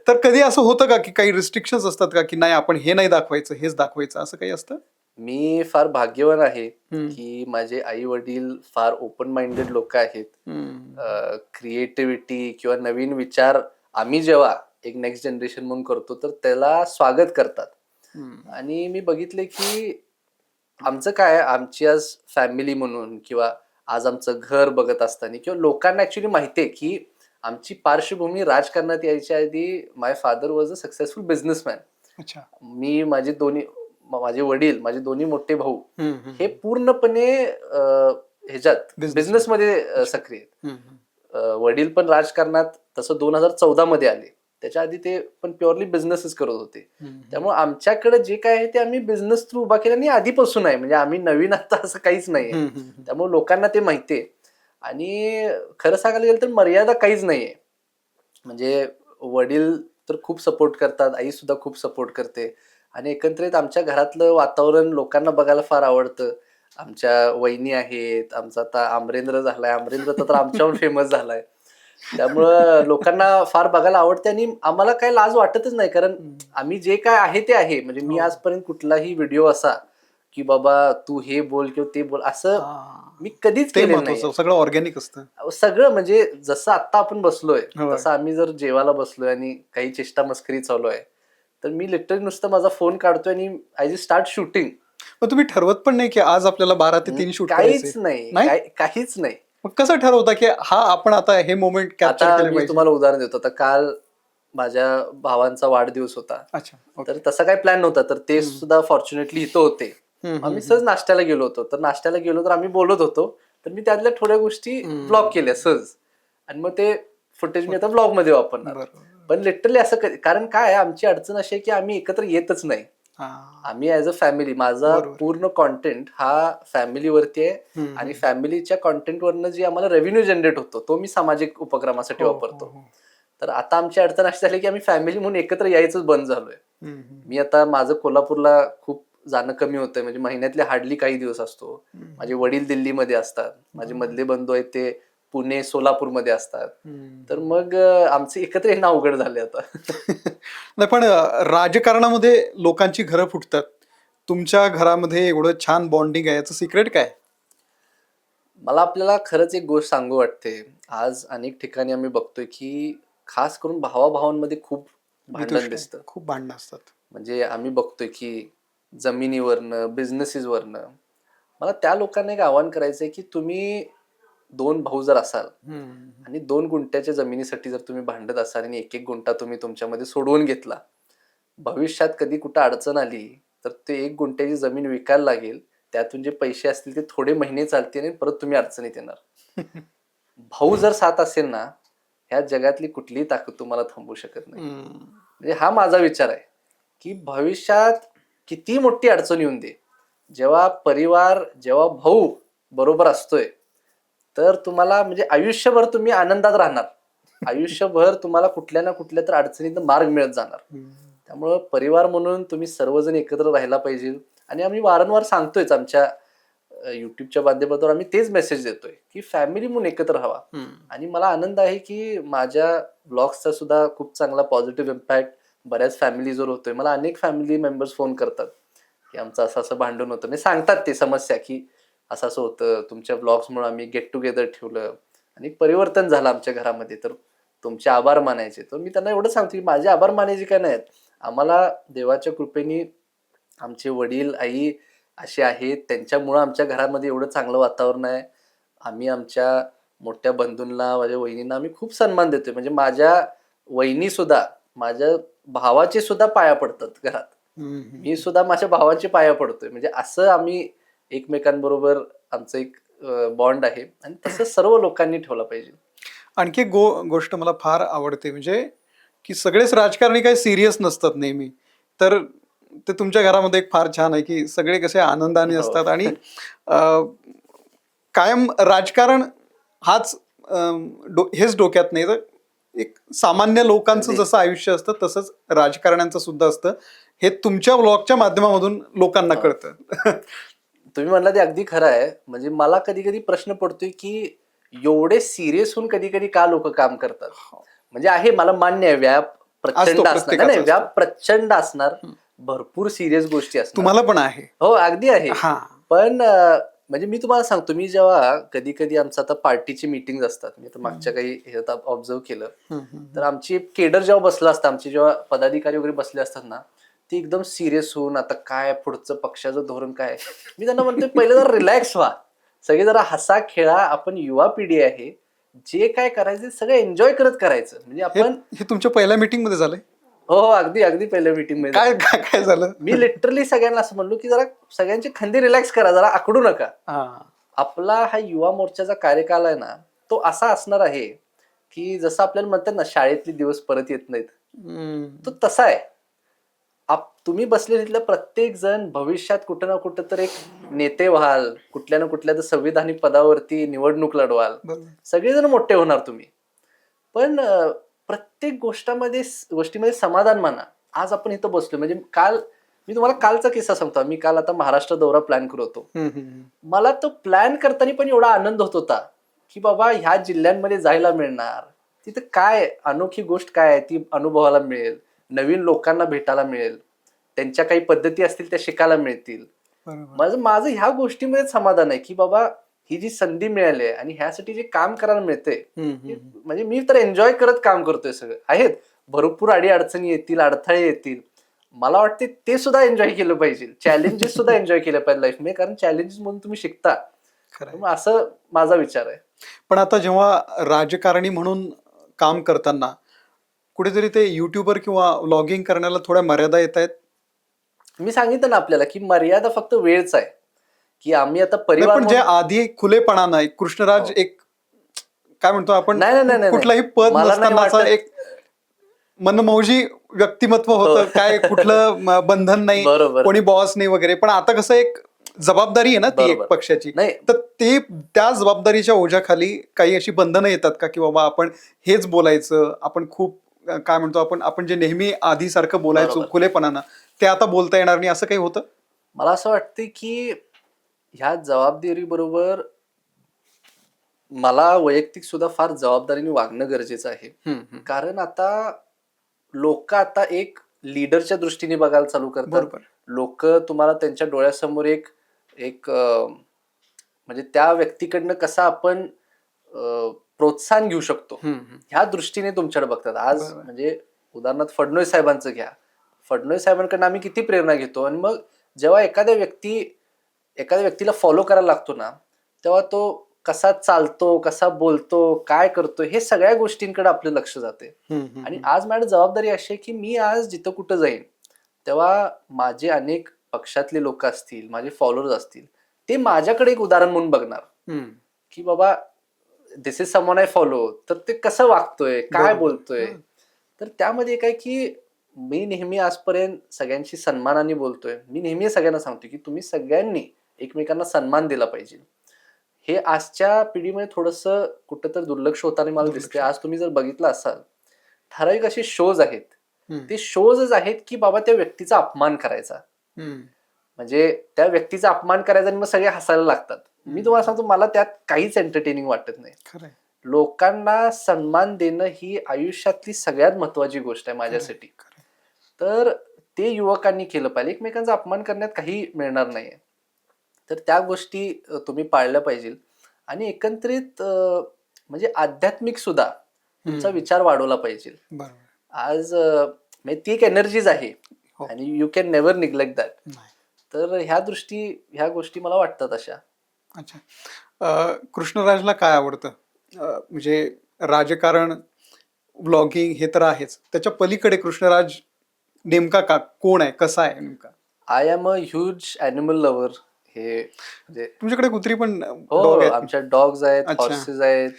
तर कधी असं होतं का की काही रिस्ट्रिक्शन्स असतात का की नाही आपण हे नाही दाखवायचं, हेच दाखवायचं, असं काही असतं? मी फार भाग्यवान आहे हम्म. की माझे आई वडील फार ओपन माइंडेड लोक आहेत. क्रिएटिव्हिटी किंवा नवीन विचार आम्ही जेव्हा एक नेक्स्ट जनरेशन म्हणून करतो तर त्याला स्वागत करतात. आणि मी बघितले की आमचं काय आहे, आमची आज फॅमिली म्हणून किंवा आज आमचं घर बघत असताना किंवा लोकांना ऍक्च्युली माहिती आहे की आमची पार्श्वभूमी राजकारणात यायच्या आधी my father was a successful businessman. अच्छा. मी माझे वडील, माझे दोन्ही मोठे भाऊ हे हम्म. पूर्णपणे ह्याच्यात Business बिझनेसमध्ये सक्रिय आहेत. वडील पण राजकारणात तसं 2014 मध्ये आले. त्याच्या आधी ते पण प्युअरली बिझनेसच करत होते. त्यामुळे आमच्याकडे जे काय आहे ते आम्ही बिझनेस थ्रू उभा केला आणि आधीपासून आहे, म्हणजे आम्ही नवीन आता असं काहीच नाहीये. त्यामुळे लोकांना ते माहितीये आणि खरं सांगायला गेलं तर मर्यादा काहीच नाहीये. म्हणजे वडील तर खूप सपोर्ट करतात, आई सुद्धा खूप सपोर्ट करते आणि एकंदरीत आमच्या घरातलं वातावरण लोकांना बघायला फार आवडतं. आमच्या वहिनी आहेत, आमचा आता अमरेंद्र झालाय, अमरेंद्र तर आमच्याहून फेमस झालाय. त्यामुळं लोकांना फार बघायला आवडते आणि आम्हाला काही लाज वाटतच नाही, कारण आम्ही जे काय आहे ते आहे. म्हणजे मी हो. आजपर्यंत कुठलाही व्हिडिओ असा की बाबा तू हे बोल किंवा ते बोल असं मी कधीच ते केलेलं नाही. महत्वाचं, सगळं ऑर्गॅनिक असतं. सगळं म्हणजे जसं आता आपण बसलोय होय. तसं आम्ही जर जेवायला बसलोय आणि काही चेष्टा मस्करी चालू आहे तर मी लिटरली नुसतं माझा फोन काढतोय आणि आय जस्ट स्टार्ट शूटिंग. मग तुम्ही ठरवत पण नाही की आज आपल्याला 12 ते 3 शूट करायचे? काहीच नाही, नाही. काहीच नाही. मग कसं ठरवता की हा आपण आता हे मोमेंट कॅप्चर आता केले मी पाहिजे? तुम्हाला उदाहरण देतो. आता काल माझ्या भावांचा वाढदिवस होता. अच्छा. तर ओके. तसा काही प्लॅन नव्हता, तर ते सुद्धा फॉर्च्युनेटली इथं होते. आम्ही सहज नाश्त्याला गेलो होतो. तर नाश्त्याला गेलो तर आम्ही बोलत होतो. तर मी त्यातल्या थोड्या गोष्टी ब्लॉग केल्या सहज आणि मग ते फुटेज मी आता ब्लॉग मध्ये वापरणार. बरोबर. पण लिटरली असं कारण काय आहे, आमची अडचण अशी आहे की आम्ही एकत्र येतच नाही. आम्ही ऍज अ फॅमिली, माझा बरोबर. पूर्ण कॉन्टेंट हा फॅमिलीवरती आहे आणि फॅमिलीच्या कॉन्टेंट वरनं जे आम्हाला रेव्हेन्यू जनरेट होतो तो मी सामाजिक उपक्रमासाठी हो, वापरतो. हो. तर आता आमची अडचण अशी झाली की आम्ही फॅमिली म्हणून एकत्र यायचंच बंद झालोय. मी आता माझं कोल्हापूरला खूप जाणं कमी होतंय, म्हणजे महिन्यातले हार्डली काही दिवस असतो. माझे वडील दिल्लीमध्ये असतात, माझे मधले बंधू आहेत ते पुणे सोलापूरमध्ये असतात. तर मग आमचं एकत्र येणं अवघड झाले आता. नाही, पण राजकारणामध्ये लोकांची घरं फुटतात. तुमच्या घरामध्ये एवढं छान बॉन्डिंग आहे, याचं सिक्रेट काय? मला आपल्याला खरंच एक गोष्ट सांगू वाटते. आज अनेक ठिकाणी आम्ही बघतोय की खास करून भावाभावांमध्ये खूप भांडण विदुष दिसतं. खूप भांडणं असतात. म्हणजे आम्ही बघतोय की जमिनीवरनं, बिझनेसेसवरनं. मला त्या लोकांना एक आवाहन करायचंय की तुम्ही 2 भाऊ जर असाल आणि 2 गुंठ्याच्या जमिनीसाठी जर तुम्ही भांडत असाल आणि एक गुंठा तुम्ही तुमच्यामध्ये सोडवून घेतला, भविष्यात कधी कुठं अडचण आली तर ते 1 गुंठ्याची जमीन विकायला लागेल, त्यातून जे पैसे असतील ते थोडे महिने चालतील आणि परत तुम्ही अडचणीत येणार. भाऊ जर साथ असेल ना, ह्या जगातली कुठलीही ताकद तुम्हाला थांबवू शकत नाही. म्हणजे हा माझा विचार आहे की भविष्यात किती मोठी अडचण येऊन दे, जेव्हा परिवार, जेव्हा भाऊ बरोबर असतोय, तर तुम्हाला म्हणजे आयुष्यभर तुम्ही आनंदात राहणार. आयुष्यभर तुम्हाला कुठल्या ना कुठल्या तर अडचणीतून मार्ग मिळत जाणार. त्यामुळं परिवार म्हणून तुम्ही सर्वजण एकत्र राहायला पाहिजे. आणि आम्ही वारंवार सांगतोयच आमच्या युट्यूबच्या माध्यमातून, आम्ही तेच मेसेज देतोय की फॅमिली म्हणून एकत्र राहावा. आणि मला आनंद आहे की माझ्या ब्लॉग्सचा सुद्धा खूप चांगला पॉझिटिव्ह इम्पॅक्ट बऱ्याच फॅमिलीजवर होतोय. मला अनेक फॅमिली मेंबर्स फोन करतात की आमचं असं असं भांडण होतं, नाही सांगतात ते समस्या की असं असं होतं, तुमच्या ब्लॉग्समुळे आम्ही गेट टुगेदर ठेवलं आणि परिवर्तन झालं आमच्या घरामध्ये, तर तुमचे आभार मानायचे. तर मी त्यांना एवढं सांगतो की माझे आभार मानायचे काय नाहीत. आम्हाला देवाच्या कृपेने आमचे वडील आई असे आहेत, त्यांच्यामुळं आमच्या घरामध्ये एवढं चांगलं वातावरण आहे. आम्ही आमच्या मोठ्या बंधूंना, माझ्या वहिनींना आम्ही खूप सन्मान देतोय. म्हणजे माझ्या वहिनी सुद्धा माझ्या भावाचे सुद्धा पाया पडतात घरात. मी सुद्धा माझ्या भावाचे पाया पडतोय. म्हणजे असं आम्ही एकमेकांबरोबर आमचं एक बॉन्ड आहे आणि तसं सर्व लोकांनी ठेवला पाहिजे. आणखी एक गोष्ट मला फार आवडते, म्हणजे की सगळेच राजकारणी काही सिरियस नसतात नेहमी. तर ते तुमच्या घरामध्ये एक फार छान आहे की सगळे कसे आनंदाने हो. असतात आणि कायम राजकारण हाच हेच डोक्यात नाही, तर एक सामान्य लोकांचं अगदी. जसं आयुष्य असतं तसंच राजकारण्यांचं सुद्धा असतं. हे तुमच्या ब्लॉगच्या माध्यमामधून लोकांना हो. कळतं. तुम्ही म्हणला ते अगदी खरं आहे. म्हणजे मला कधी कधी प्रश्न पडतोय की एवढे सिरियस होऊन कधी कधी का लोक काम करतात. म्हणजे आहे, मला मान्य आहे, व्याप प्रचंड असणार. नाही, प्रत्येकाचा व्याप प्रचंड असणार, भरपूर सिरियस गोष्टी असणार. तुम्हाला पण आहे. हो, अगदी आहे. हा. पण म्हणजे मी तुम्हाला सांगतो, मी जेव्हा कधी कधी आमचं आता पार्टीची मीटिंग असतात, मी तर मागच्या काही ह्याच्यात ऑब्झर्व केलं, तर आमची केडर जेव्हा बसलं असतं, आमचे जेव्हा पदाधिकारी वगैरे बसले असतात ना, ते एकदम सिरियस होऊन आता काय पुढचं पक्षाचं धोरण काय, मी त्यांना म्हणतोय पहिलं जरा रिलॅक्स व्हा, सगळे जरा हसा खेळा, आपण युवा पिढी आहे, जे काय करायचं सगळं एन्जॉय करत करायचं. म्हणजे आपण हे तुमच्या पहिल्या मीटिंग मध्ये झालंय? हो, अगदी अगदी पहिल्या मीटिंग मध्ये काय काय काय झालं? मी लिटरली सगळ्यांना असं म्हणलो की जरा सगळ्यांचे खांदे रिलॅक्स करा, जरा आखडू नका. आपला हा युवा मोर्चाचा कार्यकाल आहे ना, तो असा असणार आहे की जसं आपल्याला म्हणतात ना, शाळेतले दिवस परत येत नाहीत, तो तसा आहे. तुम्ही बसले तिथलं प्रत्येक जण भविष्यात कुठं ना कुठं तर एक नेते व्हाल, कुठल्या ना कुठल्या तर संविधानिक पदावरती निवडणूक लढवाल, सगळेजण मोठे होणार तुम्ही. पण प्रत्येक गोष्टीमध्ये समाधान माना. आज आपण इथं बसलो, म्हणजे काल मी तुम्हाला कालचा किस्सा सांगतो. मी काल आता महाराष्ट्र दौरा प्लॅन करत होतो. मला तो प्लॅन करताना पण एवढा आनंद होत होता की बाबा ह्या जिल्ह्यांमध्ये जायला मिळणार, तिथं काय अनोखी गोष्ट काय आहे ती अनुभवाला मिळेल, नवीन लोकांना भेटायला मिळेल, त्यांच्या काही पद्धती असतील त्या शिकायला मिळतील. माझं ह्या गोष्टीमध्ये समाधान आहे की बाबा ही जी संधी मिळाली आहे आणि ह्यासाठी जे काम करायला मिळतंय, म्हणजे मी तर एन्जॉय करत काम करतोय. सगळं आहेत, भरपूर अडचणी येतील, अडथळे येतील, मला वाटते ते सुद्धा एन्जॉय केलं पाहिजे, चॅलेंजेस सुद्धा एन्जॉय केलं पाहिजे लाईफ मध्ये, कारण चॅलेंजेस म्हणून तुम्ही शिकता. असं माझा विचार आहे. पण आता जेव्हा राजकारणी म्हणून काम करताना कुठेतरी ते युट्यूबर किंवा व्लॉगिंग करण्याला थोड्या मर्यादा येत आहेत. मी सांगितलं ना आपल्याला की मर्यादा फक्त वेळच आहे, की आम्ही आता परिवार पण जे आधी खुलेपणा नाही, कृष्णराज एक काय म्हणतो आपण, कुठलाही पद नसताना एक मनमौजी व्यक्तिमत्व होतं, काय कुठलं बंधन नाही, कोणी बॉस नाही वगैरे. पण आता कसं एक जबाबदारी आहे ना ती एक पक्षाची, तर ते त्या जबाबदारीच्या ओझ्याखाली काही अशी बंधनं येतात का की बाबा आपण हेच बोलायचं, आपण खूप काय म्हणतो आपण जे नेहमी आधी सारखं बोलायचो खुलेपणानं, ते आता बोलता येणार नाही, असं काही होतं? मला असं वाटतं की ह्या जबाबदारी बरोबर मला वैयक्तिक सुद्धा फार जबाबदारीने वागणं गरजेचं आहे. कारण आता लोक आता एक लीडरच्या दृष्टीने बघायला चालू करतात. लोक तुम्हाला त्यांच्या डोळ्यासमोर एक एक म्हणजे त्या व्यक्तीकडनं कसं आपण प्रोत्साहन घेऊ शकतो ह्या दृष्टीने तुमच्याकडे बघतात. आज म्हणजे उदाहरणार्थ फडणवीस साहेबांचं घ्या, फडणवीस साहेबांकडनं आम्ही किती प्रेरणा घेतो, आणि मग जेव्हा एखाद्या व्यक्तीला फॉलो करायला लागतो ना, तेव्हा तो कसा चालतो, कसा बोलतो, काय करतो, हे सगळ्या गोष्टींकडे आपलं लक्ष जाते. आणि आज माझी जबाबदारी अशी आहे की मी आज जिथं कुठं जाईन तेव्हा माझे अनेक पक्षातले लोक असतील, माझे फॉलोअर्स असतील, ते माझ्याकडे एक उदाहरण म्हणून बघणार की बाबा दिस इज समवन आय फॉलो, तर ते कसं वागतोय, काय बोलतोय. तर त्यामध्ये काय की मी नेहमी आजपर्यंत सगळ्यांशी सन्मानाने बोलतोय. मी नेहमी सगळ्यांना सांगतो की तुम्ही सगळ्यांनी एकमेकांना सन्मान दिला पाहिजे. हे आजच्या पिढीमध्ये थोडंसं कुठंतरी दुर्लक्ष होताना मला दिसते. आज तुम्ही जर बघितलं असाल, ठराविक असे शोज आहेत, ते शोजच आहेत की बाबा त्या व्यक्तीचा अपमान करायचा, म्हणजे त्या व्यक्तीचा अपमान करायचा आणि मग सगळे हसायला लागतात. मी तुम्हाला सांगतो, मला त्यात काहीच एंटरटेनिंग वाटत नाही. लोकांना सन्मान देणं ही आयुष्यातली सगळ्यात महत्वाची गोष्ट आहे माझ्यासाठी. तर ते युवकांनी केलं पाहिजे. एकमेकांचा अपमान करण्यात काही मिळणार नाहीये. तर त्या गोष्टी तुम्ही पाळल्या पाहिजे. आणि एकंदरीत म्हणजे आध्यात्मिक सुद्धा तुमचा विचार वाढवला पाहिजे. आज म्हणजे ती एक एनर्जीज आहे आणि you can never neglect that. तर ह्या गोष्टी मला वाटतात अशा. अच्छा, कृष्णराजला काय आवडतं? म्हणजे राजकारण, व्लॉगिंग हे तर आहेच, त्याच्या पलीकडे कृष्णराज नेमका कोण आहे, कसा आहे नेमका? I am a huge animal lover. हे म्हणजे तुमच्याकडे कुत्री पण? हो, आमच्या डॉग्स आहेत, हॉर्सेस आहेत,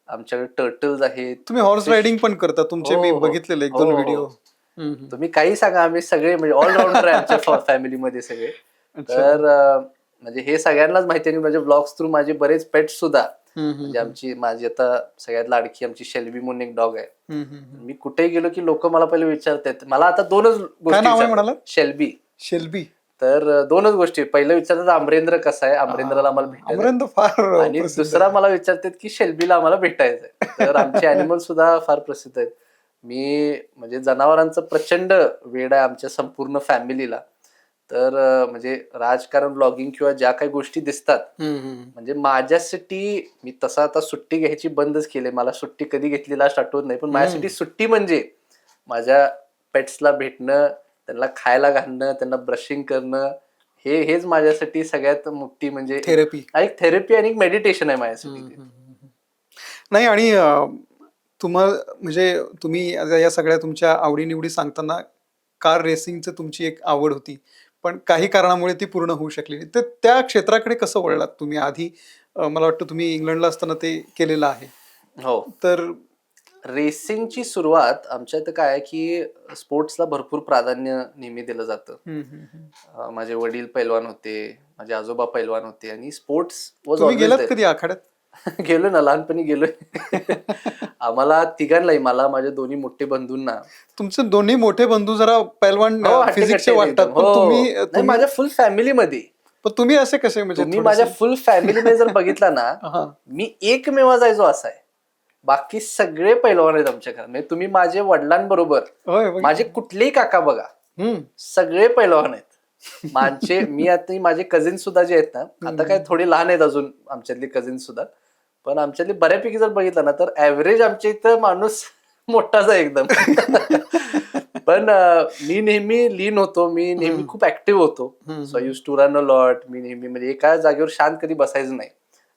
आमच्याकडे टर्टल्स आहेत. तुम्ही हॉर्स रायडिंग पण करता तुमचे? मी बघितलेले 1-2 व्हिडिओ. तुम्ही काही सांगा, आम्ही सगळे म्हणजे ऑलराऊंडर आहे आमच्या फॅमिलीमध्ये सगळे. तर म्हणजे हे सगळ्यांनाच माहिती आहे. म्हणजे ब्लॉग्स थ्रू माझे बरेच पेट्स सुद्धा, म्हणजे माझी आता सगळ्यात लाडकी आमची शेल्बी म्हणून एक डॉग आहे. मी कुठेही गेलो की लोक मला पहिले विचारतात, मला आता 2च गोष्टी. शेल्बी. शेल्बी. तर 2च गोष्टी. पहिलं विचारतात अमरेंद्र कसा आहे, अमरेंद्रला आम्हाला भेटायचं. आणि दुसरा मला विचारतात की शेल्बीला आम्हाला भेटायचंय. तर आमचे अॅनिमल सुद्धा फार प्रसिद्ध आहेत. मी म्हणजे जनावरांचं प्रचंड वेड आहे आमच्या संपूर्ण फॅमिलीला. तर म्हणजे राजकारण, ब्लॉगिंग किंवा ज्या काही गोष्टी दिसतात, म्हणजे माझ्यासाठी मी तसा आता सुट्टी घ्यायची बंदच केली. मला सुट्टी कधी घेतली लास्ट आठवत नाही, पण माझ्यासाठी सुट्टी म्हणजे माझ्या पेट्सला भेटणं, त्यांना खायला घालणं, त्यांना ब्रशिंग करणं, हेच माझ्यासाठी सगळ्यात मोठी म्हणजे थेरपी. एक थेरपी आणि एक मेडिटेशन आहे माझ्यासाठी. नाही, आणि म्हणजे तुम्ही या सगळ्या तुमच्या आवडीनिवडी सांगताना कार रेसिंगचं तुमची एक आवड होती, पण काही कारणामुळे ती पूर्ण होऊ शकली नाही. तर त्या क्षेत्राकडे कसं वळलात तुम्ही? आधी मला वाटतं तुम्ही इंग्लंडला असताना ते केलेलं आहे. हो. तर रेसिंगची सुरुवात आमच्या इथं काय आहे की स्पोर्ट्सला भरपूर प्राधान्य नेहमी दिलं जातं. माझे वडील पैलवान होते, माझे आजोबा पैलवान होते, आणि स्पोर्ट्स तुम्ही गेलात कधी आखाड्यात? गेलो ना, लहानपणी गेलोय. आम्हाला तिघांनाही, मला माझ्या दोन्ही मोठे बंधूंना. तुमचे दोन्ही मोठे बंधू जरा पैलवान फिजिक्सचे वाटतात, पण तुम्ही माझ्या फुल फॅमिलीमध्ये. पण तुम्ही असे कसे? म्हणजे तुम्ही माझ्या फुल फॅमिलीमध्ये जर बघितला ना, मी एकमेव जायचो असा आहे. बाकी सगळे पैलवान आहेत आमच्या घरात. म्हणजे तुम्ही माझ्या वडिलांबरोबर माझे कुठलेही काका बघा, सगळे पैलवान आहेत. मी आता माझे कझिन सुद्धा जे आहेत ना, आता काय थोडे लहान आहेत अजून आमच्यातले कझिन सुद्धा, पण आमच्यातली बऱ्यापैकी जर बघितलं ना, तर ऍव्हरेज आमच्या इथं माणूस मोठाच आहे एकदम. पण मी नेहमी लीन होतो, मी नेहमी खूप ऍक्टिव्ह होतो. So I used to run a lot. मी नेहमी म्हणजे एका जागेवर शांत कधी बसायचं नाही.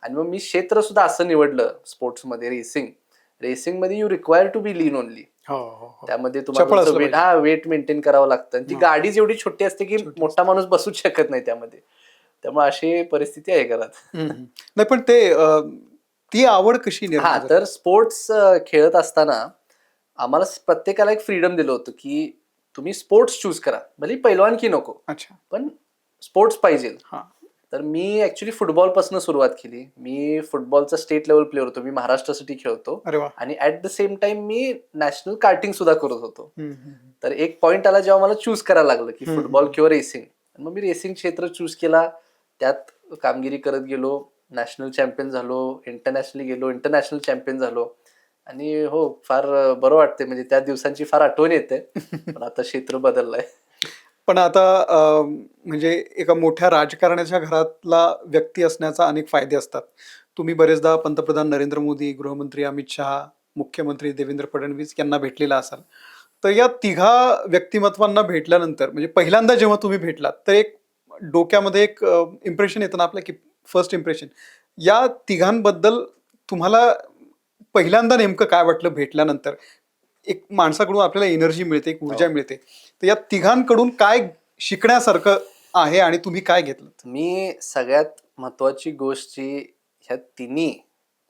आणि मग मी क्षेत्र सुद्धा असं निवडलं स्पोर्ट्समध्ये, रेसिंग मध्ये you require to be lean only. त्यामध्ये तुम्हाला वेट मेंटेन करावं लागतं. ती गाडी जेवढी छोटी असते की मोठा माणूस बसूच शकत नाही त्यामध्ये. त्यामुळे अशी परिस्थिती आहे घरात. नाही, पण ती आवड कशी निर्माण झाली? तर स्पोर्ट्स खेळत असताना आम्हाला प्रत्येकाला एक फ्रीडम दिलं होतं की तुम्ही स्पोर्ट्स चूज करा, भले पैलवानकी नको, पण स्पोर्ट्स पाहिजे. तर मी ऍक्च्युली फुटबॉल पासून सुरुवात केली. मी फुटबॉलचा स्टेट लेवल प्लेअर होतो. मी महाराष्ट्रासाठी खेळतो आणि ऍट द सेम टाइम मी नॅशनल कार्टिंग सुद्धा करत होतो. तर एक पॉइंट आला जेव्हा मला चूज करायला लागलं की फुटबॉल किंवा रेसिंग. मग मी रेसिंग क्षेत्र चूज केला, त्यात कामगिरी करत गेलो, नॅशनल चॅम्पियन झालो, इंटरनॅशनली गेलो, इंटरनॅशनल चॅम्पियन झालो. आणि हो, फार बरं वाटते. म्हणजे त्या दिवसांची फार आठवण येते. पण आता क्षेत्र बदललंय. पण आता म्हणजे एका मोठ्या राजकारणाच्या घरातला व्यक्ती असण्याचा अनेक फायदे असतात. तुम्ही बरेचदा पंतप्रधान नरेंद्र मोदी, गृहमंत्री अमित शहा, मुख्यमंत्री देवेंद्र फडणवीस यांना भेटलेला असाल. तर या तिघा व्यक्तिमत्वांना भेटल्यानंतर, म्हणजे पहिल्यांदा जेव्हा तुम्ही भेटलात, तर एक डोक्यामध्ये एक इम्प्रेशन येतं ना आपलं, की फर्स्ट इम्प्रेशन या तिघांबद्दल तुम्हाला पहिल्यांदा नेमकं काय वाटलं भेटल्यानंतर? एक माणसाकडून आपल्याला एनर्जी मिळते, एक ऊर्जा मिळते. तर या तिघांकडून काय शिकण्यासारखं आहे आणि तुम्ही काय घेतलं? मी सगळ्यात महत्वाची गोष्ट जी ह्या तिन्ही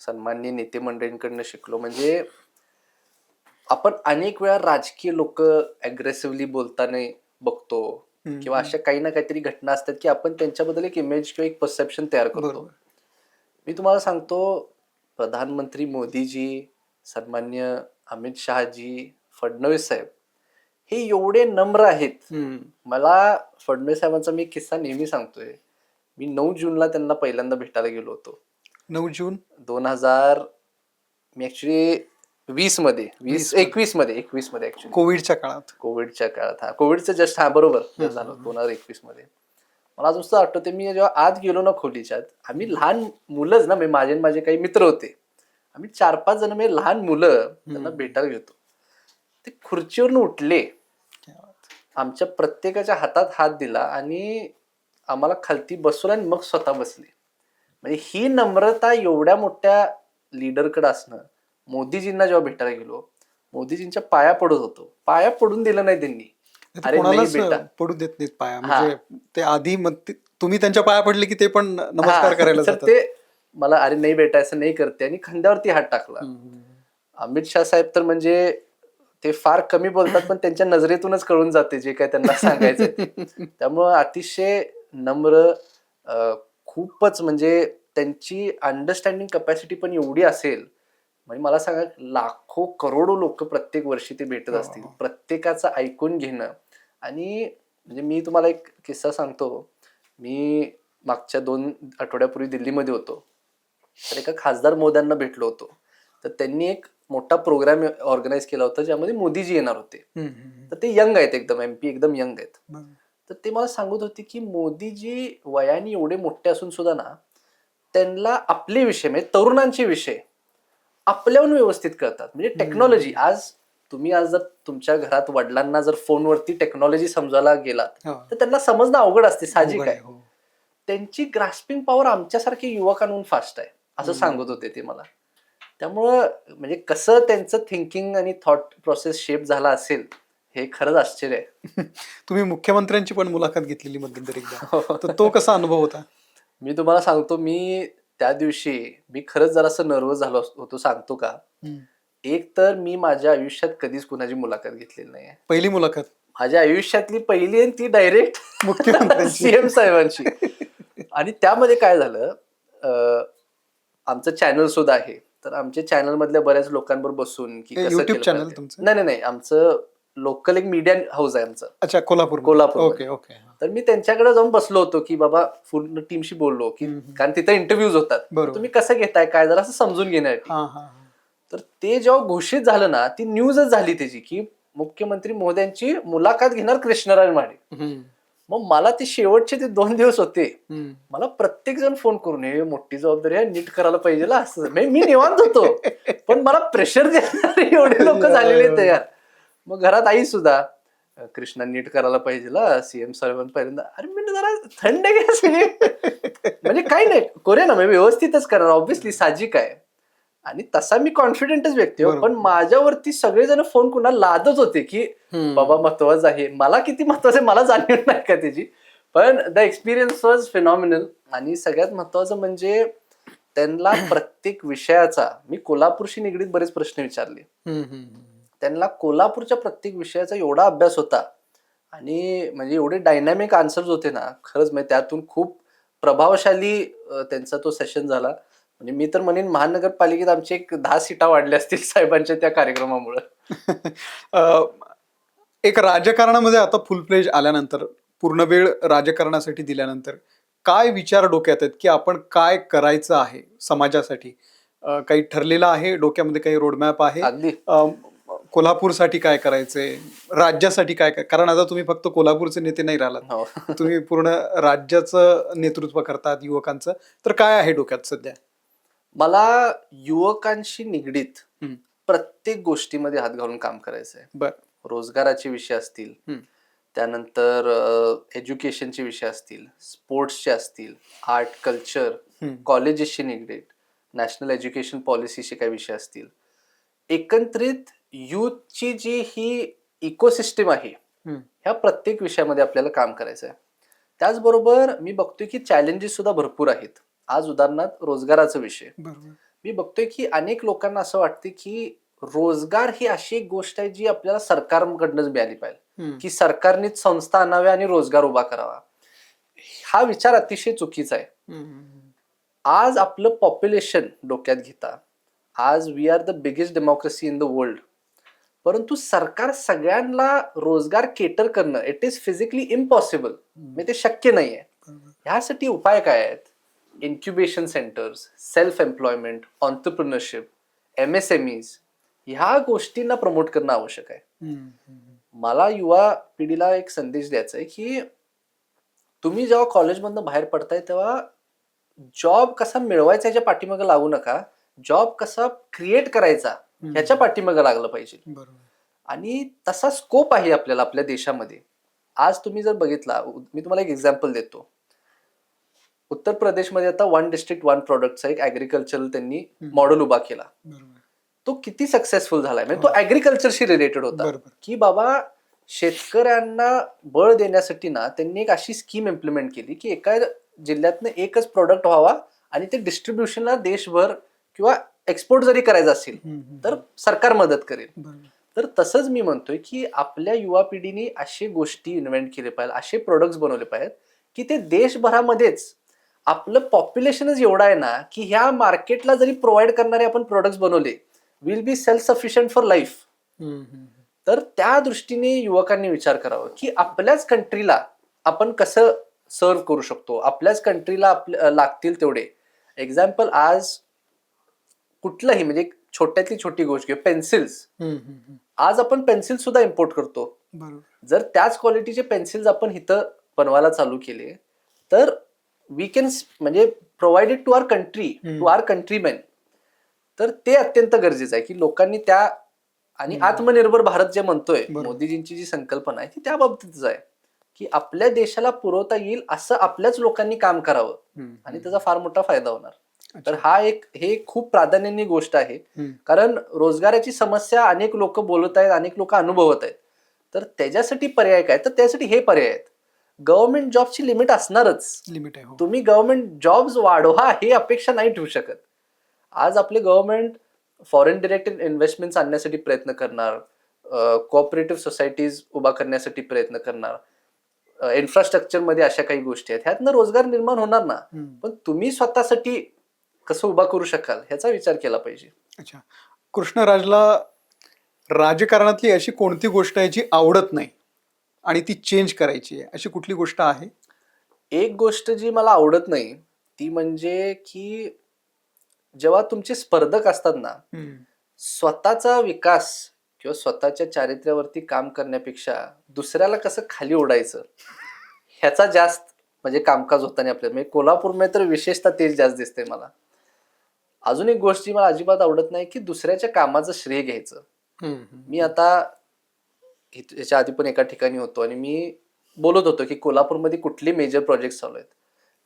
सन्माननीय नेते मंडळींकडनं शिकलो म्हणजे आपण अनेक वेळा राजकीय लोक अग्रेसिव्हली बोलताना बघतो किंवा अशा काही ना काहीतरी घटना असतात की आपण त्यांच्याबद्दल एक इमेज किंवा एक परसेप्शन तयार करतो. बरोबर. मी तुम्हाला सांगतो, प्रधानमंत्री मोदीजी, सन्मान्य अमित शहाजी, फडणवीस साहेब हे एवढे नम्र आहेत. मला फडणवीस साहेबांचा मी किस्सा नेहमी सांगतोय. मी 9 जूनला त्यांना पहिल्यांदा भेटायला गेलो होतो. 9 जून 2000 मी ऍक्च्युली 21 मध्ये ऍक्च्युली कोविडच्या काळात. कोविडच्या काळात. हा, कोविडचं जस्ट बरोबर झालं 2021 मध्ये. मला अजून सुद्धा आठवते, मी जेव्हा आत गेलो ना खोलीच्या आत, आम्ही लहान मुलंच ना, माझे काही मित्र होते, आम्ही 4-5 जण म्हणजे लहान मुलं त्यांना भेटायला घेतो. ते खुर्चीवरून उठले, आमच्या प्रत्येकाच्या हातात हात दिला आणि आम्हाला खालती बसवलं आणि मग स्वतः बसले. म्हणजे ही नम्रता एवढ्या मोठ्या लीडरकडे असणं. मोदीजींना जेव्हा भेटायला गेलो, मोदीजींच्या पाया पडत होतो, पाया पडून दिलं नाही त्यांनी. अरे नाही कोणालाच बेटा, पडू देत नाहीत पाया. म्हणजे ते आधी मग तुम्ही त्यांच्या पाया पडले की ते पण नमस्कार करायला तर जातात. ते मला अरे नाही बेटा असं नाही करते आणि खांद्यावरती हात टाकला. अमित शाह साहेब तर म्हणजे ते फार कमी बोलतात पण त्यांच्या नजरेतूनच कळून जाते जे काय त्यांना सांगायचं. त्यामुळं अतिशय नम्र, खूपच म्हणजे त्यांची अंडरस्टँडिंग कपॅसिटी पण एवढी असेल. म्हणजे मला सांगा, लाखो करोडो लोक प्रत्येक वर्षी ते भेटत असतील, प्रत्येकाचं ऐकून घेणं. आणि म्हणजे मी तुम्हाला एक किस्सा सांगतो. मी मागच्या 2 आठवड्यापूर्वी दिल्लीमध्ये होतो, तर एका खासदार महोदयांना भेटलो होतो. तर त्यांनी एक मोठा प्रोग्राम ऑर्गनाईज केला होता ज्यामध्ये मोदीजी येणार होते. तर ते यंग आहेत, एकदम MP एकदम यंग आहेत. तर ते मला सांगत होते की मोदीजी वयाने एवढे मोठे असून सुद्धा ना, त्यांना आपले विषय म्हणजे तरुणांचे विषय आपल्याहून व्यवस्थित कळतात. म्हणजे टेक्नॉलॉजी तुम्ही आज जर तुमच्या घरात वडिलांना जर फोनवरती टेक्नॉलॉजी समजायला गेलात तर त्यांना समजणं अवघड असते, साहजिक आहे. त्यांची ग्रास्पिंग पॉवर आमच्यासारख्या युवकांहून फास्ट आहे असं सांगत होते ते मला. त्यामुळं म्हणजे कसं त्यांचं थिंकिंग आणि थॉट प्रोसेस शेप झाला असेल हे खरंच आश्चर्य आहे. तुम्ही मुख्यमंत्र्यांची पण मुलाखत घेतलेली मध्यंतरी एकदा, तर तो कसा अनुभव होता? मी तुम्हाला सांगतो, मी त्या दिवशी मी खरंच जरासं नर्वस झालो होतो. सांगतो का? एक तर मी माझ्या आयुष्यात कधीच कुणाची मुलाखत घेतलेली नाही आहे. पहिली मुलाखत माझ्या आयुष्यातली पहिली आणि ती डायरेक्ट मुख्यमंत्र्यांची. CM साहेबांची. आणि त्यामध्ये काय झालं, आमचं चॅनल सुद्धा आहे, तर आमच्या चॅनल मधल्या बऱ्याच लोकांबरोबर बसून की कसं YouTube केलं चॅनल पाहिजे. तुमचं? नाही, आमचं लोकल एक मीडिया हाऊस आहे आमचं. अच्छा, कोल्हापूर. कोल्हापूरमध्ये. ओके. तर मी त्यांच्याकडे जाऊन बसलो होतो की बाबा पूर्ण टीमशी बोललो की कारण तिथे इंटरव्ह्यूज होतात, तुम्ही कसं घेताय काय जरा असं समजून घेण्यासाठी. तर ते जेव्हा घोषित झालं ना, ती न्यूजच झाली त्याची की मुख्यमंत्री महोदयांची मुलाखत घेणार कृष्णराज माढे. मग मला ते शेवटचे ते 2 दिवस होते, मला प्रत्येक जण फोन करून हे मोठी जबाबदारी आहे, नीट करायला पाहिजे असं. मी निवांत होतो पण मला प्रेशर देणारे एवढे लोक झालेले तयार. मग घरात आई सुद्धा कृष्णा नीट करायला पाहिजे CM साहेबांपर्यंत. अरे मी जरा थंड घ्या म्हणजे काही नाही करूया ना, मी व्यवस्थितच करणार ऑब्व्हियसली, साहजिक आहे. आणि तसा मी कॉन्फिडेंटच व्यक्ती हो, पण माझ्यावरती सगळेजण फोन कुणाला लादत होते की बाबा महत्वाचं आहे. मला किती महत्वाचं आहे मला जाणीव नाही का त्याची, पण द एक्सपिरियन्स वॉज फिनॉमिनल. आणि सगळ्यात महत्वाचं म्हणजे त्यांना प्रत्येक विषयाचा, मी कोल्हापूरशी निगडीत बरेच प्रश्न विचारले, त्यांना कोल्हापूरच्या प्रत्येक विषयाचा एवढा अभ्यास होता आणि म्हणजे एवढे डायनॅमिक आन्सर्स होते ना, खरंच म्हणजे त्यातून खूप प्रभावशाली त्यांचा तो सेशन झाला. म्हणजे मी तर म्हणेन महानगरपालिकेत आमची एक 10 सीटा वाढल्या असतील साहेबांच्या त्या कार्यक्रमामुळे. एक राजकारणामध्ये आता फुल फ्लेज आल्यानंतर, पूर्ण वेळ राजकारणासाठी दिल्यानंतर काय विचार डोक्यात आहेत की आपण काय करायचं आहे समाजासाठी? काही ठरलेलं आहे डोक्यामध्ये? काही रोडमॅप आहे? अगदी कोल्हापूरसाठी काय करायचंय, राज्यासाठी काय काय? कारण आता तुम्ही फक्त कोल्हापूरचे नेते नाही राहिलात, तुम्ही पूर्ण राज्याचं नेतृत्व करतात युवकांचं. तर काय आहे डोक्यात सध्या? मला युवकांशी निगडीत प्रत्येक गोष्टीमध्ये हात घालून काम करायचंय. रोजगाराचे विषय असतील, त्यानंतर एज्युकेशनचे विषय असतील, स्पोर्ट्सचे असतील, आर्ट, कल्चर, कॉलेजेसशी निगडीत, नॅशनल एज्युकेशन पॉलिसीचे काही विषय असतील. एकंदरीत युथची जी ही इकोसिस्टम आहे, ह्या प्रत्येक विषयामध्ये आपल्याला काम करायचं आहे. त्याचबरोबर मी बघतोय की चॅलेंजेस सुद्धा भरपूर आहेत. आज उदाहरणार्थ रोजगाराचा विषय मी बघतोय की अनेक लोकांना असं वाटते की रोजगार ही अशी एक गोष्ट आहे जी आपल्याला सरकारकडनंच मिळाली पाहिजे, की सरकारनेच संस्था आणाव्या आणि रोजगार उभा करावा. हा विचार अतिशय चुकीचा आहे. आज आपलं पॉप्युलेशन डोक्यात घेता, आज we are the biggest democracy in the world, परंतु सरकार सगळ्यांना रोजगार केटर करणं इट इज फिजिकली इम्पॉसिबल, म्हणजे ते शक्य नाहीये. ह्यासाठी उपाय काय आहेत? Incubation centres, self employment, entrepreneurship, MSMEs, ह्या गोष्टींना प्रमोट करणं आवश्यक आहे. मला युवा पिढीला एक संदेश द्यायचा आहे की तुम्ही जेव्हा कॉलेजमधनं बाहेर पडताय तेव्हा जॉब कसा मिळवायचा ह्याच्या पाठीमागे लागू नका, जॉब कसा क्रिएट करायचा ह्याच्या पाठीमागे लागलं पाहिजे. आणि तसा स्कोप आहे आपल्याला आपल्या देशामध्ये. आज तुम्ही जर बघितला, मी तुम्हाला एक एक्झाम्पल देतो. उत्तर प्रदेशमध्ये आता 1 डिस्ट्रिक्ट 1 प्रोडक्टचा एक ऍग्रिकल्चरल त्यांनी मॉडेल उभा केला. तो किती सक्सेसफुल झालाय, म्हणजे तो ऍग्रिकल्चरशी रिलेटेड होता. की बाबा शेतकऱ्यांना बळ देण्यासाठी ना त्यांनी एक अशी स्कीम इम्प्लिमेंट केली की एका जिल्ह्यातनं एकच प्रोडक्ट व्हावा आणि ते डिस्ट्रीब्युशनला देशभर किंवा एक्सपोर्ट जरी करायचं असेल तर सरकार मदत करेल. तर तसंच मी म्हणतोय की आपल्या युवा पिढीने अशी गोष्टी इन्व्हेंट केले पाहिजे, असे प्रोडक्ट्स बनवले पाहिजेत की ते देशभरामध्येच, आपलं पॉप्युलेशनच एवढं आहे ना की ह्या मार्केटला जरी प्रोव्हाइड करणारे आपण प्रोडक्ट्स बनवले, will be self sufficient for life. तर त्या दृष्टीने युवकांनी विचार करावा की आपल्याच कंट्रीला आपण कसं सर्व्ह करू शकतो, आपल्याच कंट्रीला लागतील तेवढे. एक्झाम्पल, आज कुठलंही म्हणजे छोट्यातली छोटी गोष्ट घेऊ, पेन्सिल्स. आज आपण पेन्सिल सुद्धा इम्पोर्ट करतो. जर त्याच क्वालिटीचे पेन्सिल्स आपण इथं बनवायला चालू केले तर वी कॅन म्हणजे provided to our country, to our countryman. तर ते अत्यंत गरजेचं आहे की लोकांनी त्या, आणि आत्मनिर्भर भारत जे म्हणतोय मोदीजींची जी संकल्पना आहे ती त्या बाबतीतच आहे की आपल्या देशाला पुरवता येईल असं आपल्याच लोकांनी काम करावं आणि त्याचा फार मोठा फायदा होणार. तर हे खूप प्राधान्याची गोष्ट आहे. कारण रोजगाराची समस्या अनेक लोक बोलत आहेत, अनेक लोक अनुभवत आहेत. तर त्याच्यासाठी पर्याय काय? तर त्यासाठी हे पर्याय आहेत. गव्हर्नमेंट जॉबची लिमिट असणारच. तुम्ही गव्हर्नमेंट जॉब्स वाढवा हे अपेक्षा नाही ठेवू शकत. आज आपले गव्हर्नमेंट फॉरेन डिरेक्ट इन्व्हेस्टमेंट आणण्यासाठी प्रयत्न करणार, कोऑपरेटिव्ह सोसायटीज उभा करण्यासाठी प्रयत्न करणार, इन्फ्रास्ट्रक्चर मध्ये अशा काही गोष्टी आहेत, ह्यातनं रोजगार निर्माण होणार ना. पण तुम्ही स्वतःसाठी कसं उभा करू शकाल ह्याचा विचार केला पाहिजे. अच्छा, कृष्णराजला राजकारणातली अशी कोणती गोष्ट आहे जी आवडत नाही आणि ती चेंज करायची आहे, अशी कुठली गोष्ट आहे? एक गोष्ट जी मला आवडत नाही ती म्हणजे की जेव्हा तुमचे स्पर्धक असतात ना, स्वतःचा विकास किंवा स्वतःच्या चारित्र्यावरती काम करण्यापेक्षा दुसऱ्याला कसं खाली ओढायचं ह्याचा जास्त म्हणजे कामकाज होताना आपल्याला, म्हणजे कोल्हापूरमध्ये तर विशेषतः तेच जास्त दिसतंय मला. अजून एक गोष्ट जी मला अजिबात आवडत नाही की दुसऱ्याच्या कामाचं श्रेय घ्यायचं. मी आता याच्या आधी पण एका ठिकाणी होतो आणि मी बोलत होतो की कोल्हापूरमध्ये कुठले मेजर प्रोजेक्ट चालू आहेत.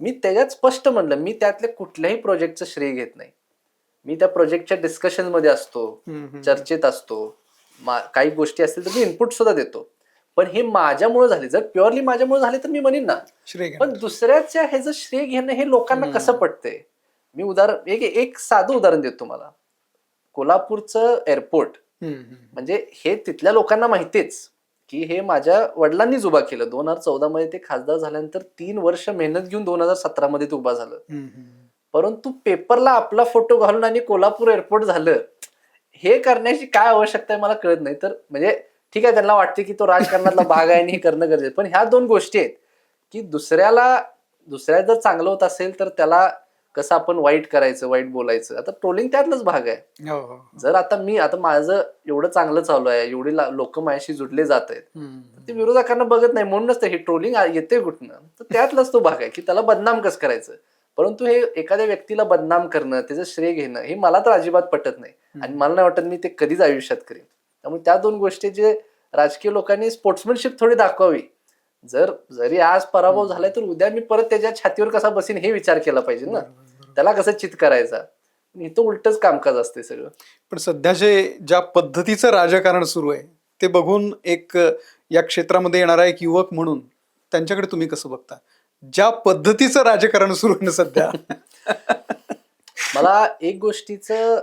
मी त्याच्यात स्पष्ट म्हणलं, मी त्यातल्या कुठल्याही प्रोजेक्टचं श्रेय घेत नाही. मी त्या प्रोजेक्टच्या डिस्कशन मध्ये असतो, चर्चेत असतो, काही गोष्टी असतील तर मी इनपुट सुद्धा देतो. पण हे माझ्यामुळे झाले, जर प्युअरली माझ्यामुळे झाले तर मी म्हणेन ना. पण दुसऱ्याच्या ह्याचं श्रेय घेणं हे लोकांना कसं पटतंय? मी एक साधं उदाहरण देतो तुम्हाला. कोल्हापूरचं एअरपोर्ट म्हणजे हे तिथल्या लोकांना माहितीच की हे माझ्या वडिलांनीच उभा केलं. 2014 मध्ये ते खासदार झाल्यानंतर 3 वर्ष मेहनत घेऊन 2017 मध्ये ते उभा झालं. परंतु पेपरला आपला फोटो घालून आणि कोल्हापूर एअरपोर्ट झालं, हे करण्याची काय आवश्यकता आहे मला कळत नाही. तर म्हणजे ठीक आहे, त्यांना वाटते की तो राजकारणातला भाग आहे आणि हे करणं गरजेचं, पण ह्या दोन गोष्टी आहेत की दुसऱ्या जर चांगलं होत असेल तर त्याला कसं आपण वाईट करायचं, वाईट बोलायचं. आता ट्रोलिंग त्यातलाच भाग आहे. जर आता माझं एवढं चांगलं चालू आहे, एवढे लोक माझ्याशी जुडले जात आहेत, ते विरोधकांना बघत नाही म्हणूनच हे ट्रोलिंग येते कुठनं. तर त्यातलाच तो भाग आहे की त्याला बदनाम कसं करायचं. परंतु हे एखाद्या व्यक्तीला बदनाम करणं, त्याचं श्रेय घेणं हे मला तर अजिबात पटत नाही आणि मला नाही वाटत मी ते कधीच आयुष्यात करेन. त्यामुळे त्या दोन गोष्टी जे राजकीय लोकांनी स्पोर्ट्समॅनशिप थोडी दाखवावी जरी आज पराभव झालाय तर उद्या मी परत त्याच्या छातीवर कसा बसीन हे विचार केला पाहिजे ना, त्याला कसं चित करायचा. इथं उलटच कामकाज असते सगळं. पण सध्याचे ज्या पद्धतीचं राजकारण सुरू आहे ते बघून एक या क्षेत्रामध्ये येणारा एक युवक म्हणून त्यांच्याकडे तुम्ही कसं बघता? ज्या पद्धतीचं राजकारण सुरू आहे ना सध्या. मला एक गोष्टीचं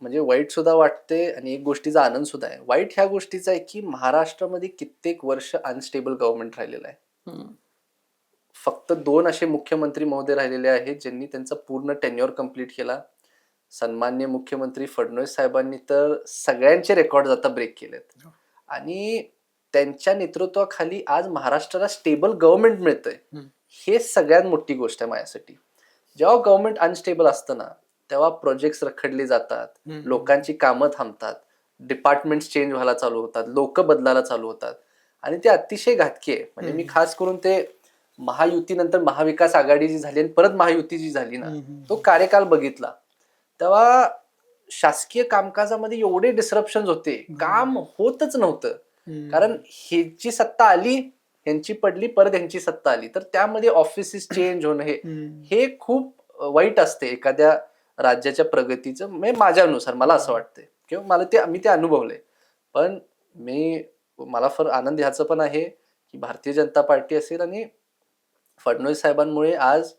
म्हणजे वाईट सुद्धा वाटते आणि एक गोष्टीचा आनंद सुद्धा आहे. वाईट ह्या गोष्टीचा आहे की महाराष्ट्रामध्ये कित्येक वर्ष अनस्टेबल गव्हर्नमेंट राहिलेलं आहे. फक्त 2 असे मुख्यमंत्री महोदय राहिलेले आहेत ज्यांनी त्यांचा पूर्ण टेन्युअर कंप्लीट केला. सन्माननीय मुख्यमंत्री फडणवीस साहेबांनी तर सगळ्यांचे रेकॉर्ड आता ब्रेक केलेत आणि त्यांच्या नेतृत्वाखाली आज महाराष्ट्राला स्टेबल गव्हर्नमेंट मिळतंय. हे सगळ्यात मोठी गोष्ट आहे माझ्यासाठी. जेव्हा गव्हर्नमेंट अनस्टेबल असतं ना तेव्हा प्रोजेक्ट्स रखडले जातात, लोकांची कामं थांबतात, डिपार्टमेंट्स चेंज व्हायला चालू होतात, लोक बदलायला चालू होतात आणि ते अतिशय घातकी आहे. म्हणजे मी खास करून ते महायुतीनंतर महाविकास आघाडी जी झाली आणि परत महायुती जी झाली ना तो कार्यकाल बघितला तेव्हा शासकीय कामकाजामध्ये एवढे डिस्रप्शन होते, काम होतच नव्हतं. कारण ह्यांची सत्ता आली, ह्यांची पडली, परत ह्यांची सत्ता आली, तर त्यामध्ये ऑफिसेस चेंज होणं हे खूप वाईट असते एखाद्या राज्याच्या प्रगतीचं. म्हणजे माझ्यानुसार मला असं वाटतंय किंवा मी ते अनुभवलंय. पण मला फार आनंद ह्याचं पण आहे की भारतीय जनता पार्टी असेल आणि फडणवीस साहेबांमुळे आज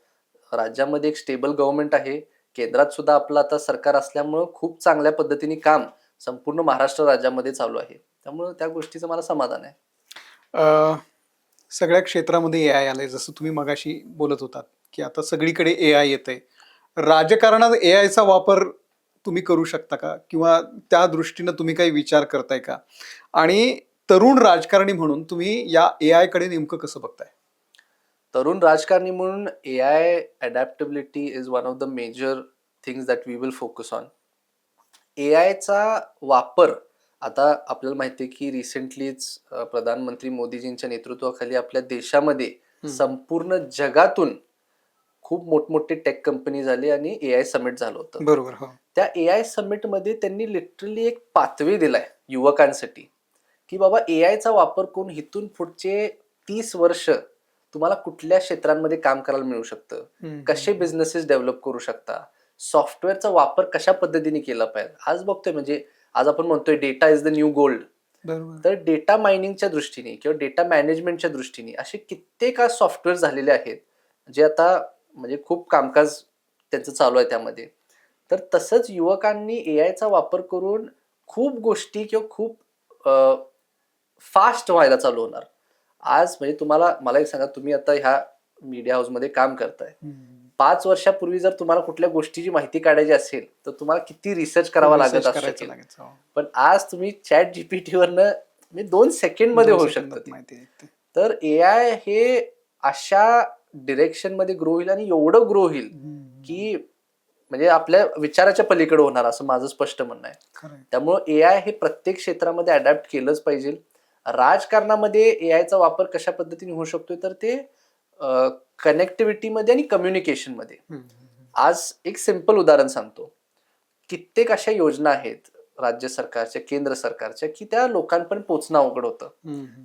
राज्यामध्ये एक स्टेबल गव्हर्नमेंट आहे. केंद्रात सुद्धा आपलं आता सरकार असल्यामुळं खूप चांगल्या पद्धतीने काम संपूर्ण महाराष्ट्र राज्यामध्ये चालू आहे. त्यामुळं त्या गोष्टीचं मला समाधान आहे. सगळ्या क्षेत्रामध्ये AI आलंय, जसं तुम्ही मगाशी बोलत होतात की आता सगळीकडे AI येतंय. राजकारणात AIचा वापर तुम्ही करू शकता का, किंवा त्या दृष्टीनं तुम्ही काही विचार करताय का? आणि तरुण राजकारणी म्हणून तुम्ही या AI कडे नेमकं कसं बघताय? तरुण राजकारणी म्हणून AI adaptability is one of the major things that we will focus on. AIचा वापर आता आपल्याला माहिती आहे की रिसेंटलीच प्रधानमंत्री मोदीजींच्या नेतृत्वाखाली आपल्या देशामध्ये संपूर्ण जगातून खूप मोठमोठे टेक कंपनी झाले आणि AI समिट झालं होतं. बरोबर. त्या AI समिट मध्ये त्यांनी लिटरली एक पाथवे दिलाय युवकांसाठी की बाबा AIचा वापर करून इथून पुढचे 30 वर्ष तुम्हाला कुठल्या क्षेत्रांमध्ये काम करायला मिळू शकतं, कसे बिझनेसेस डेव्हलप करू शकता, सॉफ्टवेअरचा वापर कशा पद्धतीने केला पाहिजे. आज बघतोय म्हणजे आज आपण म्हणतोय data is the new gold. तर डेटा मायनिंगच्या दृष्टीने किंवा डेटा मॅनेजमेंटच्या दृष्टीने असे कित्येक आज सॉफ्टवेअर झालेले आहेत जे आता म्हणजे खूप कामकाज त्यांचं चालू आहे त्यामध्ये. तर तसंच युवकांनी AIचा वापर करून खूप गोष्टी किंवा खूप फास्ट व्हायला चालू होणार. आज म्हणजे मला एक सांगा, तुम्ही आता ह्या मीडिया हाऊसमध्ये काम करताय. 5 वर्षापूर्वी जर तुम्हाला कुठल्या गोष्टीची माहिती काढायची असेल तर तुम्हाला किती रिसर्च करावा लागत असेल. पण आज तुम्ही ChatGPT वरनं 2 सेकंड मध्ये होऊ शकतं. तर AI हे अशा डिरेक्शन मध्ये ग्रो होईल आणि एवढं ग्रो होईल की म्हणजे आपल्या विचाराच्या पलीकडे होणार असं माझं स्पष्ट म्हणणं आहे. त्यामुळं AI हे प्रत्येक क्षेत्रामध्ये अडॅप्ट केलंच पाहिजे. राजकारणामध्ये AIचा वापर कशा पद्धतीने होऊ शकतोय तर ते कनेक्टिव्हिटीमध्ये आणि कम्युनिकेशनमध्ये. आज एक सिंपल उदाहरण सांगतो. कित्येक अशा योजना आहेत राज्य सरकारच्या, केंद्र सरकारच्या की त्या लोकांपर्यंत पोहोचणं अवघड होतं.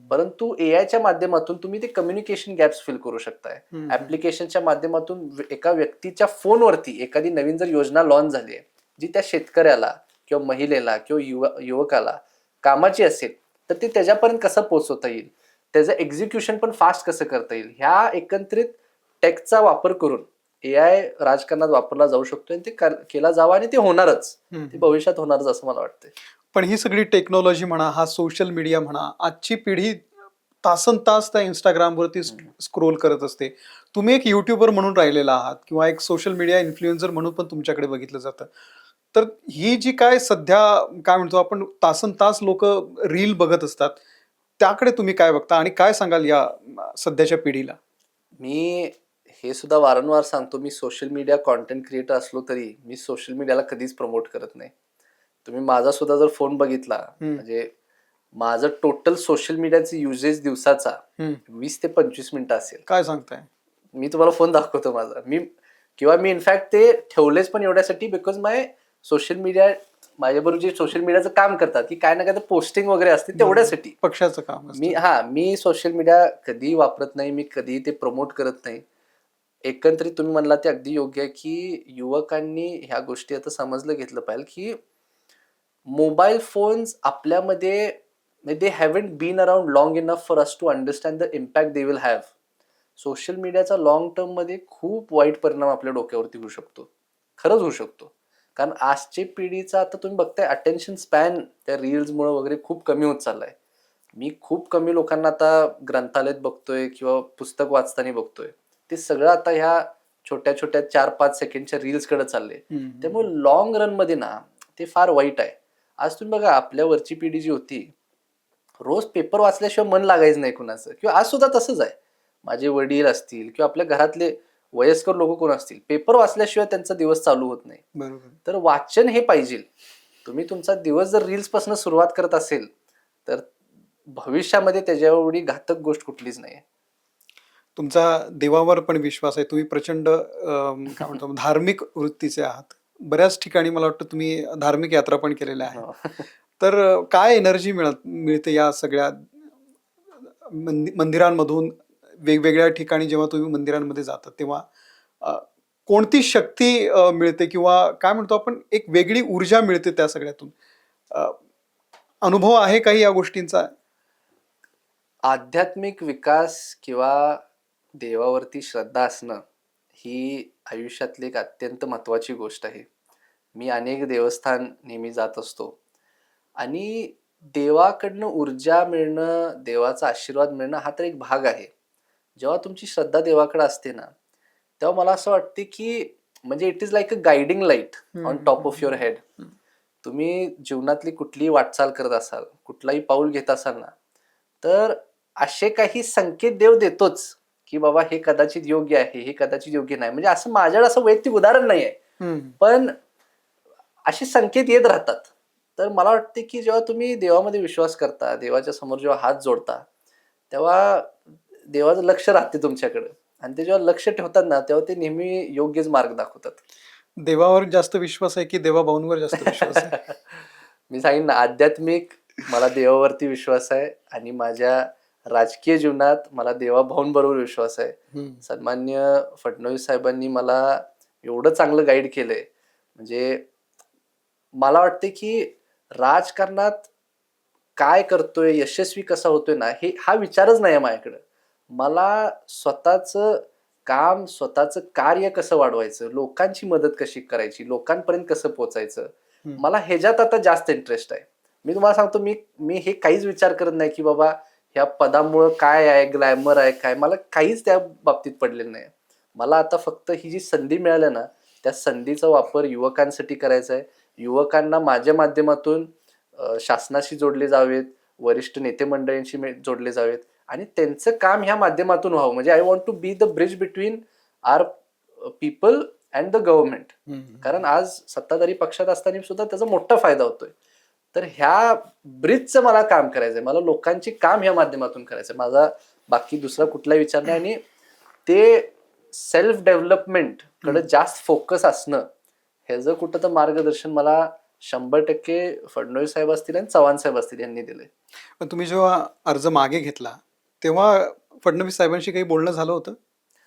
परंतु AIच्या माध्यमातून तुम्ही ते कम्युनिकेशन गॅप्स फिल करू शकताय. ऍप्लिकेशनच्या माध्यमातून एका व्यक्तीच्या फोनवरती एखादी नवीन जर योजना लॉन्च झाली आहे जी त्या शेतकऱ्याला किंवा महिलेला किंवा युवकाला कामाची असेल तर ते त्याच्यापर्यंत कसं पोहोचवता येईल, त्याचं एक्झिक्युशन पण फास्ट कसं करता येईल, ह्या एकत्रित टेकचा वापर करून AI राजकारणात वापरला जाऊ शकतो आणि ते केला जावा आणि ते होणारच, ते भविष्यात होणारच असं मला वाटतंय. पण ही सगळी टेक्नॉलॉजी म्हणा, हा सोशल मीडिया म्हणा, आजची पिढी तासन तास त्या इंस्टाग्रामवरती स्क्रोल करत असते. तुम्ही एक युट्यूबर म्हणून राहिलेला आहात किंवा एक सोशल मीडिया इन्फ्लुएन्सर म्हणून पण तुमच्याकडे बघितलं जातं. तर ही जी काय सध्या काय म्हणतो आपण तासन तास लोक रील बघत असतात, त्याकडे तुम्ही काय बघता आणि काय सांगाल या सध्याच्या पिढीला? मी हे सुद्धा वारंवार सांगतो, मी सोशल मीडिया कॉन्टेंट क्रिएटर असलो तरी मी सोशल मीडियाला कधीच प्रमोट करत नाही. तुम्ही माझा सुद्धा जर फोन बघितला म्हणजे माझं टोटल सोशल मीडियाचं युजेस दिवसाचा 20 ते 25 मिनिटं असेल. काय सांगताय? मी तुम्हाला फोन दाखवतो माझा. मी इनफॅक्ट ते ठेवलेच पण एवढ्यासाठी बिकॉज माय सोशल मीडिया माझ्याबरोबर जे सोशल मीडियाचं काम करतात की काय ना काय पोस्टिंग वगैरे असते तेवढ्यासाठी पक्षाचं काम असतं. मी सोशल मीडिया कधी वापरत नाही, मी कधी ते प्रमोट करत नाही. एकंदरीत तुम्ही म्हणला ते अगदी योग्य आहे की युवकांनी ह्या गोष्टी आता समजलं घेतलं पाहिजे की मोबाईल फोन्स आपल्यामध्ये they haven't been around long enough for us to understand the impact they will have. Social मीडियाचा लॉंग टर्म मध्ये खूप वाईट परिणाम आपल्या डोक्यावरती होऊ शकतो, खरंच होऊ शकतो. कारण आजची पिढीचा आता तुम्ही बघताय अटेन्शन स्पॅन त्या रील्समुळे वगैरे खूप कमी होत चाललाय. मी खूप कमी लोकांना आता ग्रंथालयात बघतोय किंवा पुस्तक वाचताना बघतोय. ते सगळं आता ह्या छोट्या छोट्या 4-5 सेकंडच्या रील्सकडे चालले. त्यामुळे लॉंग रन मध्ये ना ते फार वाईट आहे. आज तुम्ही बघा आपल्या वरची पिढी जी होती, रोज पेपर वाचल्याशिवाय मन लागायचं नाही कुणाचं, किंवा आज सुद्धा तसंच आहे. माझे वडील असतील किंवा आपल्या घरातले वयस्कर लोक कोण असतील, पेपर वाचल्याशिवाय त्यांचा दिवस चालू होत नाही. बरोबर. तर वाचन हे पाहिजे. तुम्ही तुमचा दिवस जर रील्स पासून सुरुवात करत असेल तर भविष्यामध्ये त्याच्या एवढी घातक गोष्ट कुठलीच नाही. तुमचा देवावर पण विश्वास आहे. तुम्ही प्रचंड काय म्हणतो धार्मिक वृत्तीचे आहात. बऱ्याच ठिकाणी मला वाटतं तुम्ही धार्मिक यात्रा पण केलेल्या आहेत. तर काय एनर्जी मिळते या सगळ्या मंदिरांमधून? वेगवेगळ्या ठिकाणी जेव्हा तुम्ही मंदिरांमध्ये जाता तेव्हा कोणती शक्ती मिळते किंवा काय म्हणतो आपण एक वेगळी ऊर्जा मिळते त्या सगळ्यातून? अनुभव आहे काही या गोष्टींचा? आध्यात्मिक विकास किंवा देवावरती श्रद्धा असणं ही आयुष्यातली एक अत्यंत महत्वाची गोष्ट आहे. मी अनेक देवस्थान नेहमी जात असतो आणि देवाकडनं ऊर्जा मिळणं, देवाचा आशीर्वाद मिळणं हा तर एक भाग आहे. जेव्हा तुमची श्रद्धा देवाकडे असते ना, तेव्हा मला असं वाटते की म्हणजे it is like a guiding light on top of your head. तुम्ही जीवनातली कुठलीही वाटचाल करत असाल, कुठलाही पाऊल घेत असाल ना, तर असे काही संकेत देव देतोच की बाबा हे कदाचित योग्य आहे, हे कदाचित योग्य नाही. म्हणजे असं माझ्याकडे असं वैयक्तिक उदाहरण नाही आहे, पण असे संकेत येत राहतात. तर मला वाटते की जेव्हा तुम्ही देवामध्ये विश्वास करता, देवाच्या समोर जेव्हा हात जोडता, तेव्हा देवाचं लक्ष राहते तुमच्याकडे आणि ते जेव्हा लक्ष ठेवतात ना, तेव्हा ते नेहमी योग्यच मार्ग दाखवतात. देवावर जास्त विश्वास आहे की देवाभाऊंवर जास्त विश्वास आहे? मी सांगेन ना, आध्यात्मिक मला देवावरती विश्वास आहे आणि माझ्या राजकीय जीवनात मला देवाभाऊंबरोबर विश्वास आहे. सन्माननीय फडणवीस साहेबांनी मला एवढं चांगलं गाईड केलंय, म्हणजे मला वाटते की राजकारणात काय करतोय, यशस्वी कसा होतोय ना, हा विचारच नाही आहे माझ्याकडं. मला स्वतःचं काम, स्वतःचं कार्य कसं वाढवायचं, लोकांची मदत कशी करायची, लोकांपर्यंत कसं पोहोचायचं, मला ह्याच्यात आता जास्त इंटरेस्ट आहे. मी तुम्हाला सांगतो, मी मी हे काहीच विचार करत नाही की बाबा ह्या पदामुळं काय आहे, ग्लॅमर आहे काय, मला काहीच त्या बाबतीत पडलेलं नाही. मला आता फक्त ही जी संधी मिळाली ना, त्या संधीचा वापर युवकांसाठी करायचा आहे. युवकांना माझ्या माध्यमातून शासनाशी जोडले जावेत, वरिष्ठ नेते मंडळींशी जोडले जावेत आणि त्यांचं काम ह्या माध्यमातून व्हावं. म्हणजे I want to be the bridge between our people and the government. कारण आज सत्ताधारी पक्षात असताना सुद्धा त्याचा मोठा फायदा होतोय. तर ह्या ब्रिजचं मला काम करायचंय, मला लोकांची काम ह्या माध्यमातून करायचंय. माझा बाकी दुसरा कुठलाही विचार नाही आणि ते सेल्फ डेव्हलपमेंट कडे जास्त फोकस असणं, ह्याचं कुठं तर मार्गदर्शन मला 100% फडणवीस साहेब असतील आणि चव्हाण साहेब असतील यांनी दिले. पण तुम्ही जेव्हा अर्ज मागे घेतला तेव्हा फडणवीस साहेबांशी काही बोलणं झालं होतं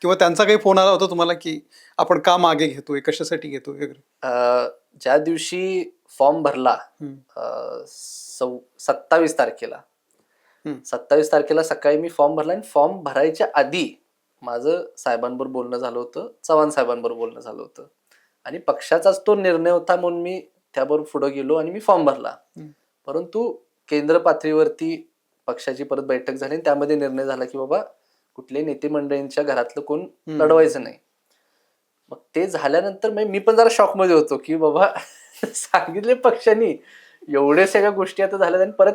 किंवा त्यांचा काही फोन आला होता तुम्हाला की आपण का मागे घेतोय, कशासाठी घेतोय वगैरे? ज्या दिवशी फॉर्म भरला 27 तारखेला 27 तारखेला सकाळी मी फॉर्म भरला आणि फॉर्म भरायच्या आधी माझं साहेबांबरोबर बोलणं झालं होतं, चव्हाण साहेबांबरोबर बोलणं झालं होतं आणि पक्षाचाच तो निर्णय होता म्हणून मी त्याबरोबर पुढे गेलो आणि मी फॉर्म भरला. परंतु केंद्र पातळीवरती पक्षाची परत बैठक झाली आणि त्यामध्ये निर्णय झाला की बाबा कुठल्याही नेते मंडळींच्या घरातलं कोण लढवायचं नाही. मग ते झाल्यानंतर मी पण जरा शॉक मध्ये होतो की बाबा सांगितले पक्षांनी, एवढे सगळ्या गोष्टी आता झाल्या आणि परत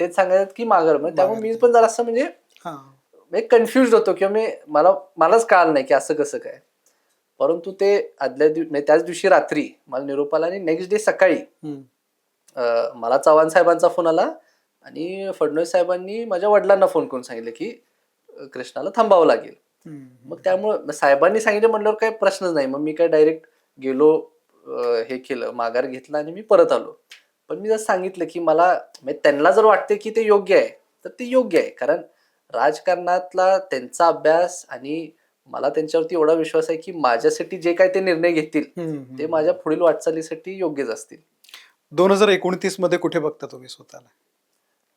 तेच सांगायचं की माघार. मग त्यामुळे मी पण जरा असं म्हणजे कन्फ्युज होतो किंवा मलाच कळालं नाही की असं कसं काय. परंतु ते आदल्या दिवशी त्याच दिवशी रात्री मला निरोप आला आणि नेक्स्ट डे सकाळी मला चव्हाण साहेबांचा फोन आला आणि फडणवीस साहेबांनी माझ्या वडिलांना फोन करून सांगितलं की कृष्णाला थांबावं लागेल. मग त्यामुळे साहेबांनी सांगितलं म्हटल्यावर काही प्रश्नच नाही. मग मी काय डायरेक्ट गेलो हे केलं, माघार घेतला आणि मी परत आलो. पण मी जसं सांगितलं की मला म्हणजे त्यांना जर वाटते की ते योग्य आहे तर ते योग्य आहे, कारण राजकारणातला त्यांचा अभ्यास आणि मला त्यांच्यावरती एवढा विश्वास आहे की माझ्यासाठी जे काय ते निर्णय घेतील ते माझ्या पुढील वाटचालीसाठी योग्यच असतील. 2029 मध्ये कुठे बघता तुम्ही स्वतःला?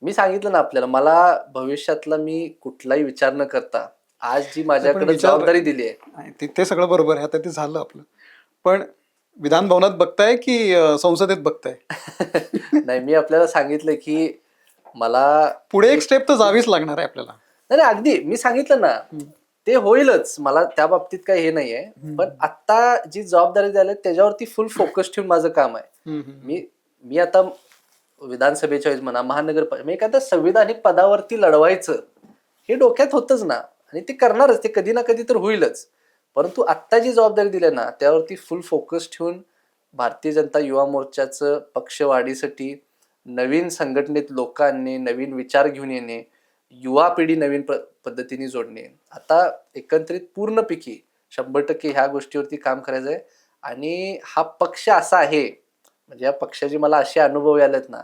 मी सांगितलं ना आपल्याला, मला भविष्यातला मी कुठलाही विचार न करता आज जी माझ्याकडे विचार- जबाबदारी दिली आहे. नाही, ते सगळं बरोबर आहे, आता ते झालं आपलं. पण विधान भवनात बघताय की संसदेत बघताय? नाही, मी आपल्याला सांगितलं की मला पुढे एक स्टेप तर जावीच लागणार आहे आपल्याला. नाही नाही, अगदी मी सांगितलं ना, ते होईलच, मला त्या बाबतीत काही हे नाहीये. पण आता जी जबाबदारी द्यायला त्याच्यावरती फुल फोकस ठेवून माझं काम आहे. मी आता विधानसभेच्या वेळेस म्हणा, महानगरपालिका, एखाद्या संविधानिक पदावरती लढवायचं हे डोक्यात होतच ना, आणि ते करणारच, ते कधी ना कधी तर होईलच. परंतु आत्ता जी जबाबदारी दिली ना त्यावरती फुल फोकस ठेवून भारतीय जनता युवा मोर्चाचं पक्षवाढीसाठी नवीन संघटनेत लोक आणणे, नवीन विचार घेऊन येणे, युवा पिढी नवीन पद्धतीने जोडणे, आता एकत्रित पूर्णपैकी 100% ह्या गोष्टीवरती काम करायचं आहे. आणि हा पक्ष असा आहे, म्हणजे या पक्षाचे मला असे अनुभव आलेत ना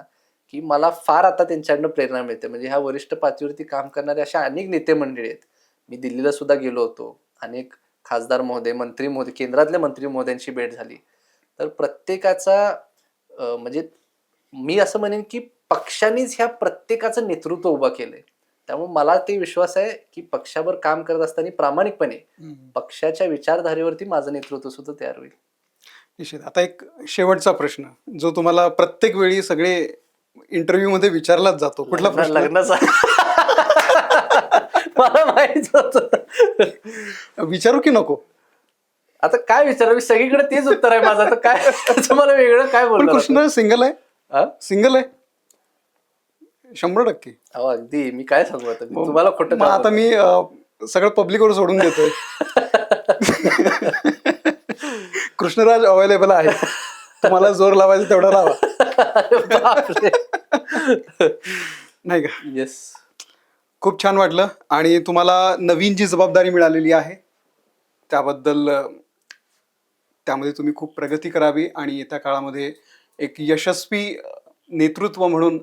की मला फार आता त्यांच्याकडनं प्रेरणा मिळते. म्हणजे ह्या वरिष्ठ पातळीवरती काम करणारे अशा अनेक नेते मंडळी आहेत. मी दिल्लीला सुद्धा गेलो होतो, अनेक खासदार महोदय, मंत्री महोदय, केंद्रातल्या मंत्री महोदयांची भेट झाली. तर प्रत्येकाचा म्हणजे मी असं म्हणेन की पक्षानेच ह्या प्रत्येकाचं नेतृत्व उभं केलंय. त्यामुळे मला ते विश्वास आहे की पक्षावर काम करत असताना प्रामाणिकपणे पक्षाच्या विचारधारेवरती माझं नेतृत्व सुद्धा तयार होईल. निश्चित. आता एक शेवटचा प्रश्न जो तुम्हाला प्रत्येक वेळी सगळे इंटरव्ह्यू मध्ये विचारलाच जातो, कुठला प्रश्न? लग्नाचा. मला माहित होत. विचारू की नको? आता काय विचार, मी सगळीकडे तेच उत्तर आहे माझं, आता काय तुम्हाला वेगळं काय पण बोलणार? कृष्ण सिंगल आहे? हा? सिंगल आहे 100%. अहो अगदी, मी काय सांगू आता, मी तुम्हाला खोटं मग काय आता मी सगळं पब्लिकवर सोडून देतोय. कृष्णराज अवेलेबल आहे, तुम्हाला जोर लावायचा तेवढा लावा. बापरे. नाही का? येस. खूप छान वाटलं. आणि तुम्हाला नवीन जी जबाबदारी मिळालेली आहे त्याबद्दल त्यामध्ये तुम्ही खूप प्रगती करावी आणि येत्या काळामध्ये एक यशस्वी नेतृत्व म्हणून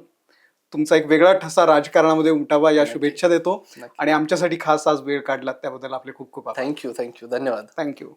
तुमचा एक वेगळा ठसा राजकारणामध्ये उमटावा या शुभेच्छा देतो. आणि आमच्यासाठी खास आज वेळ काढलात त्याबद्दल आपले खूप खूप आभार. थँक्यू, धन्यवाद. थँक्यू.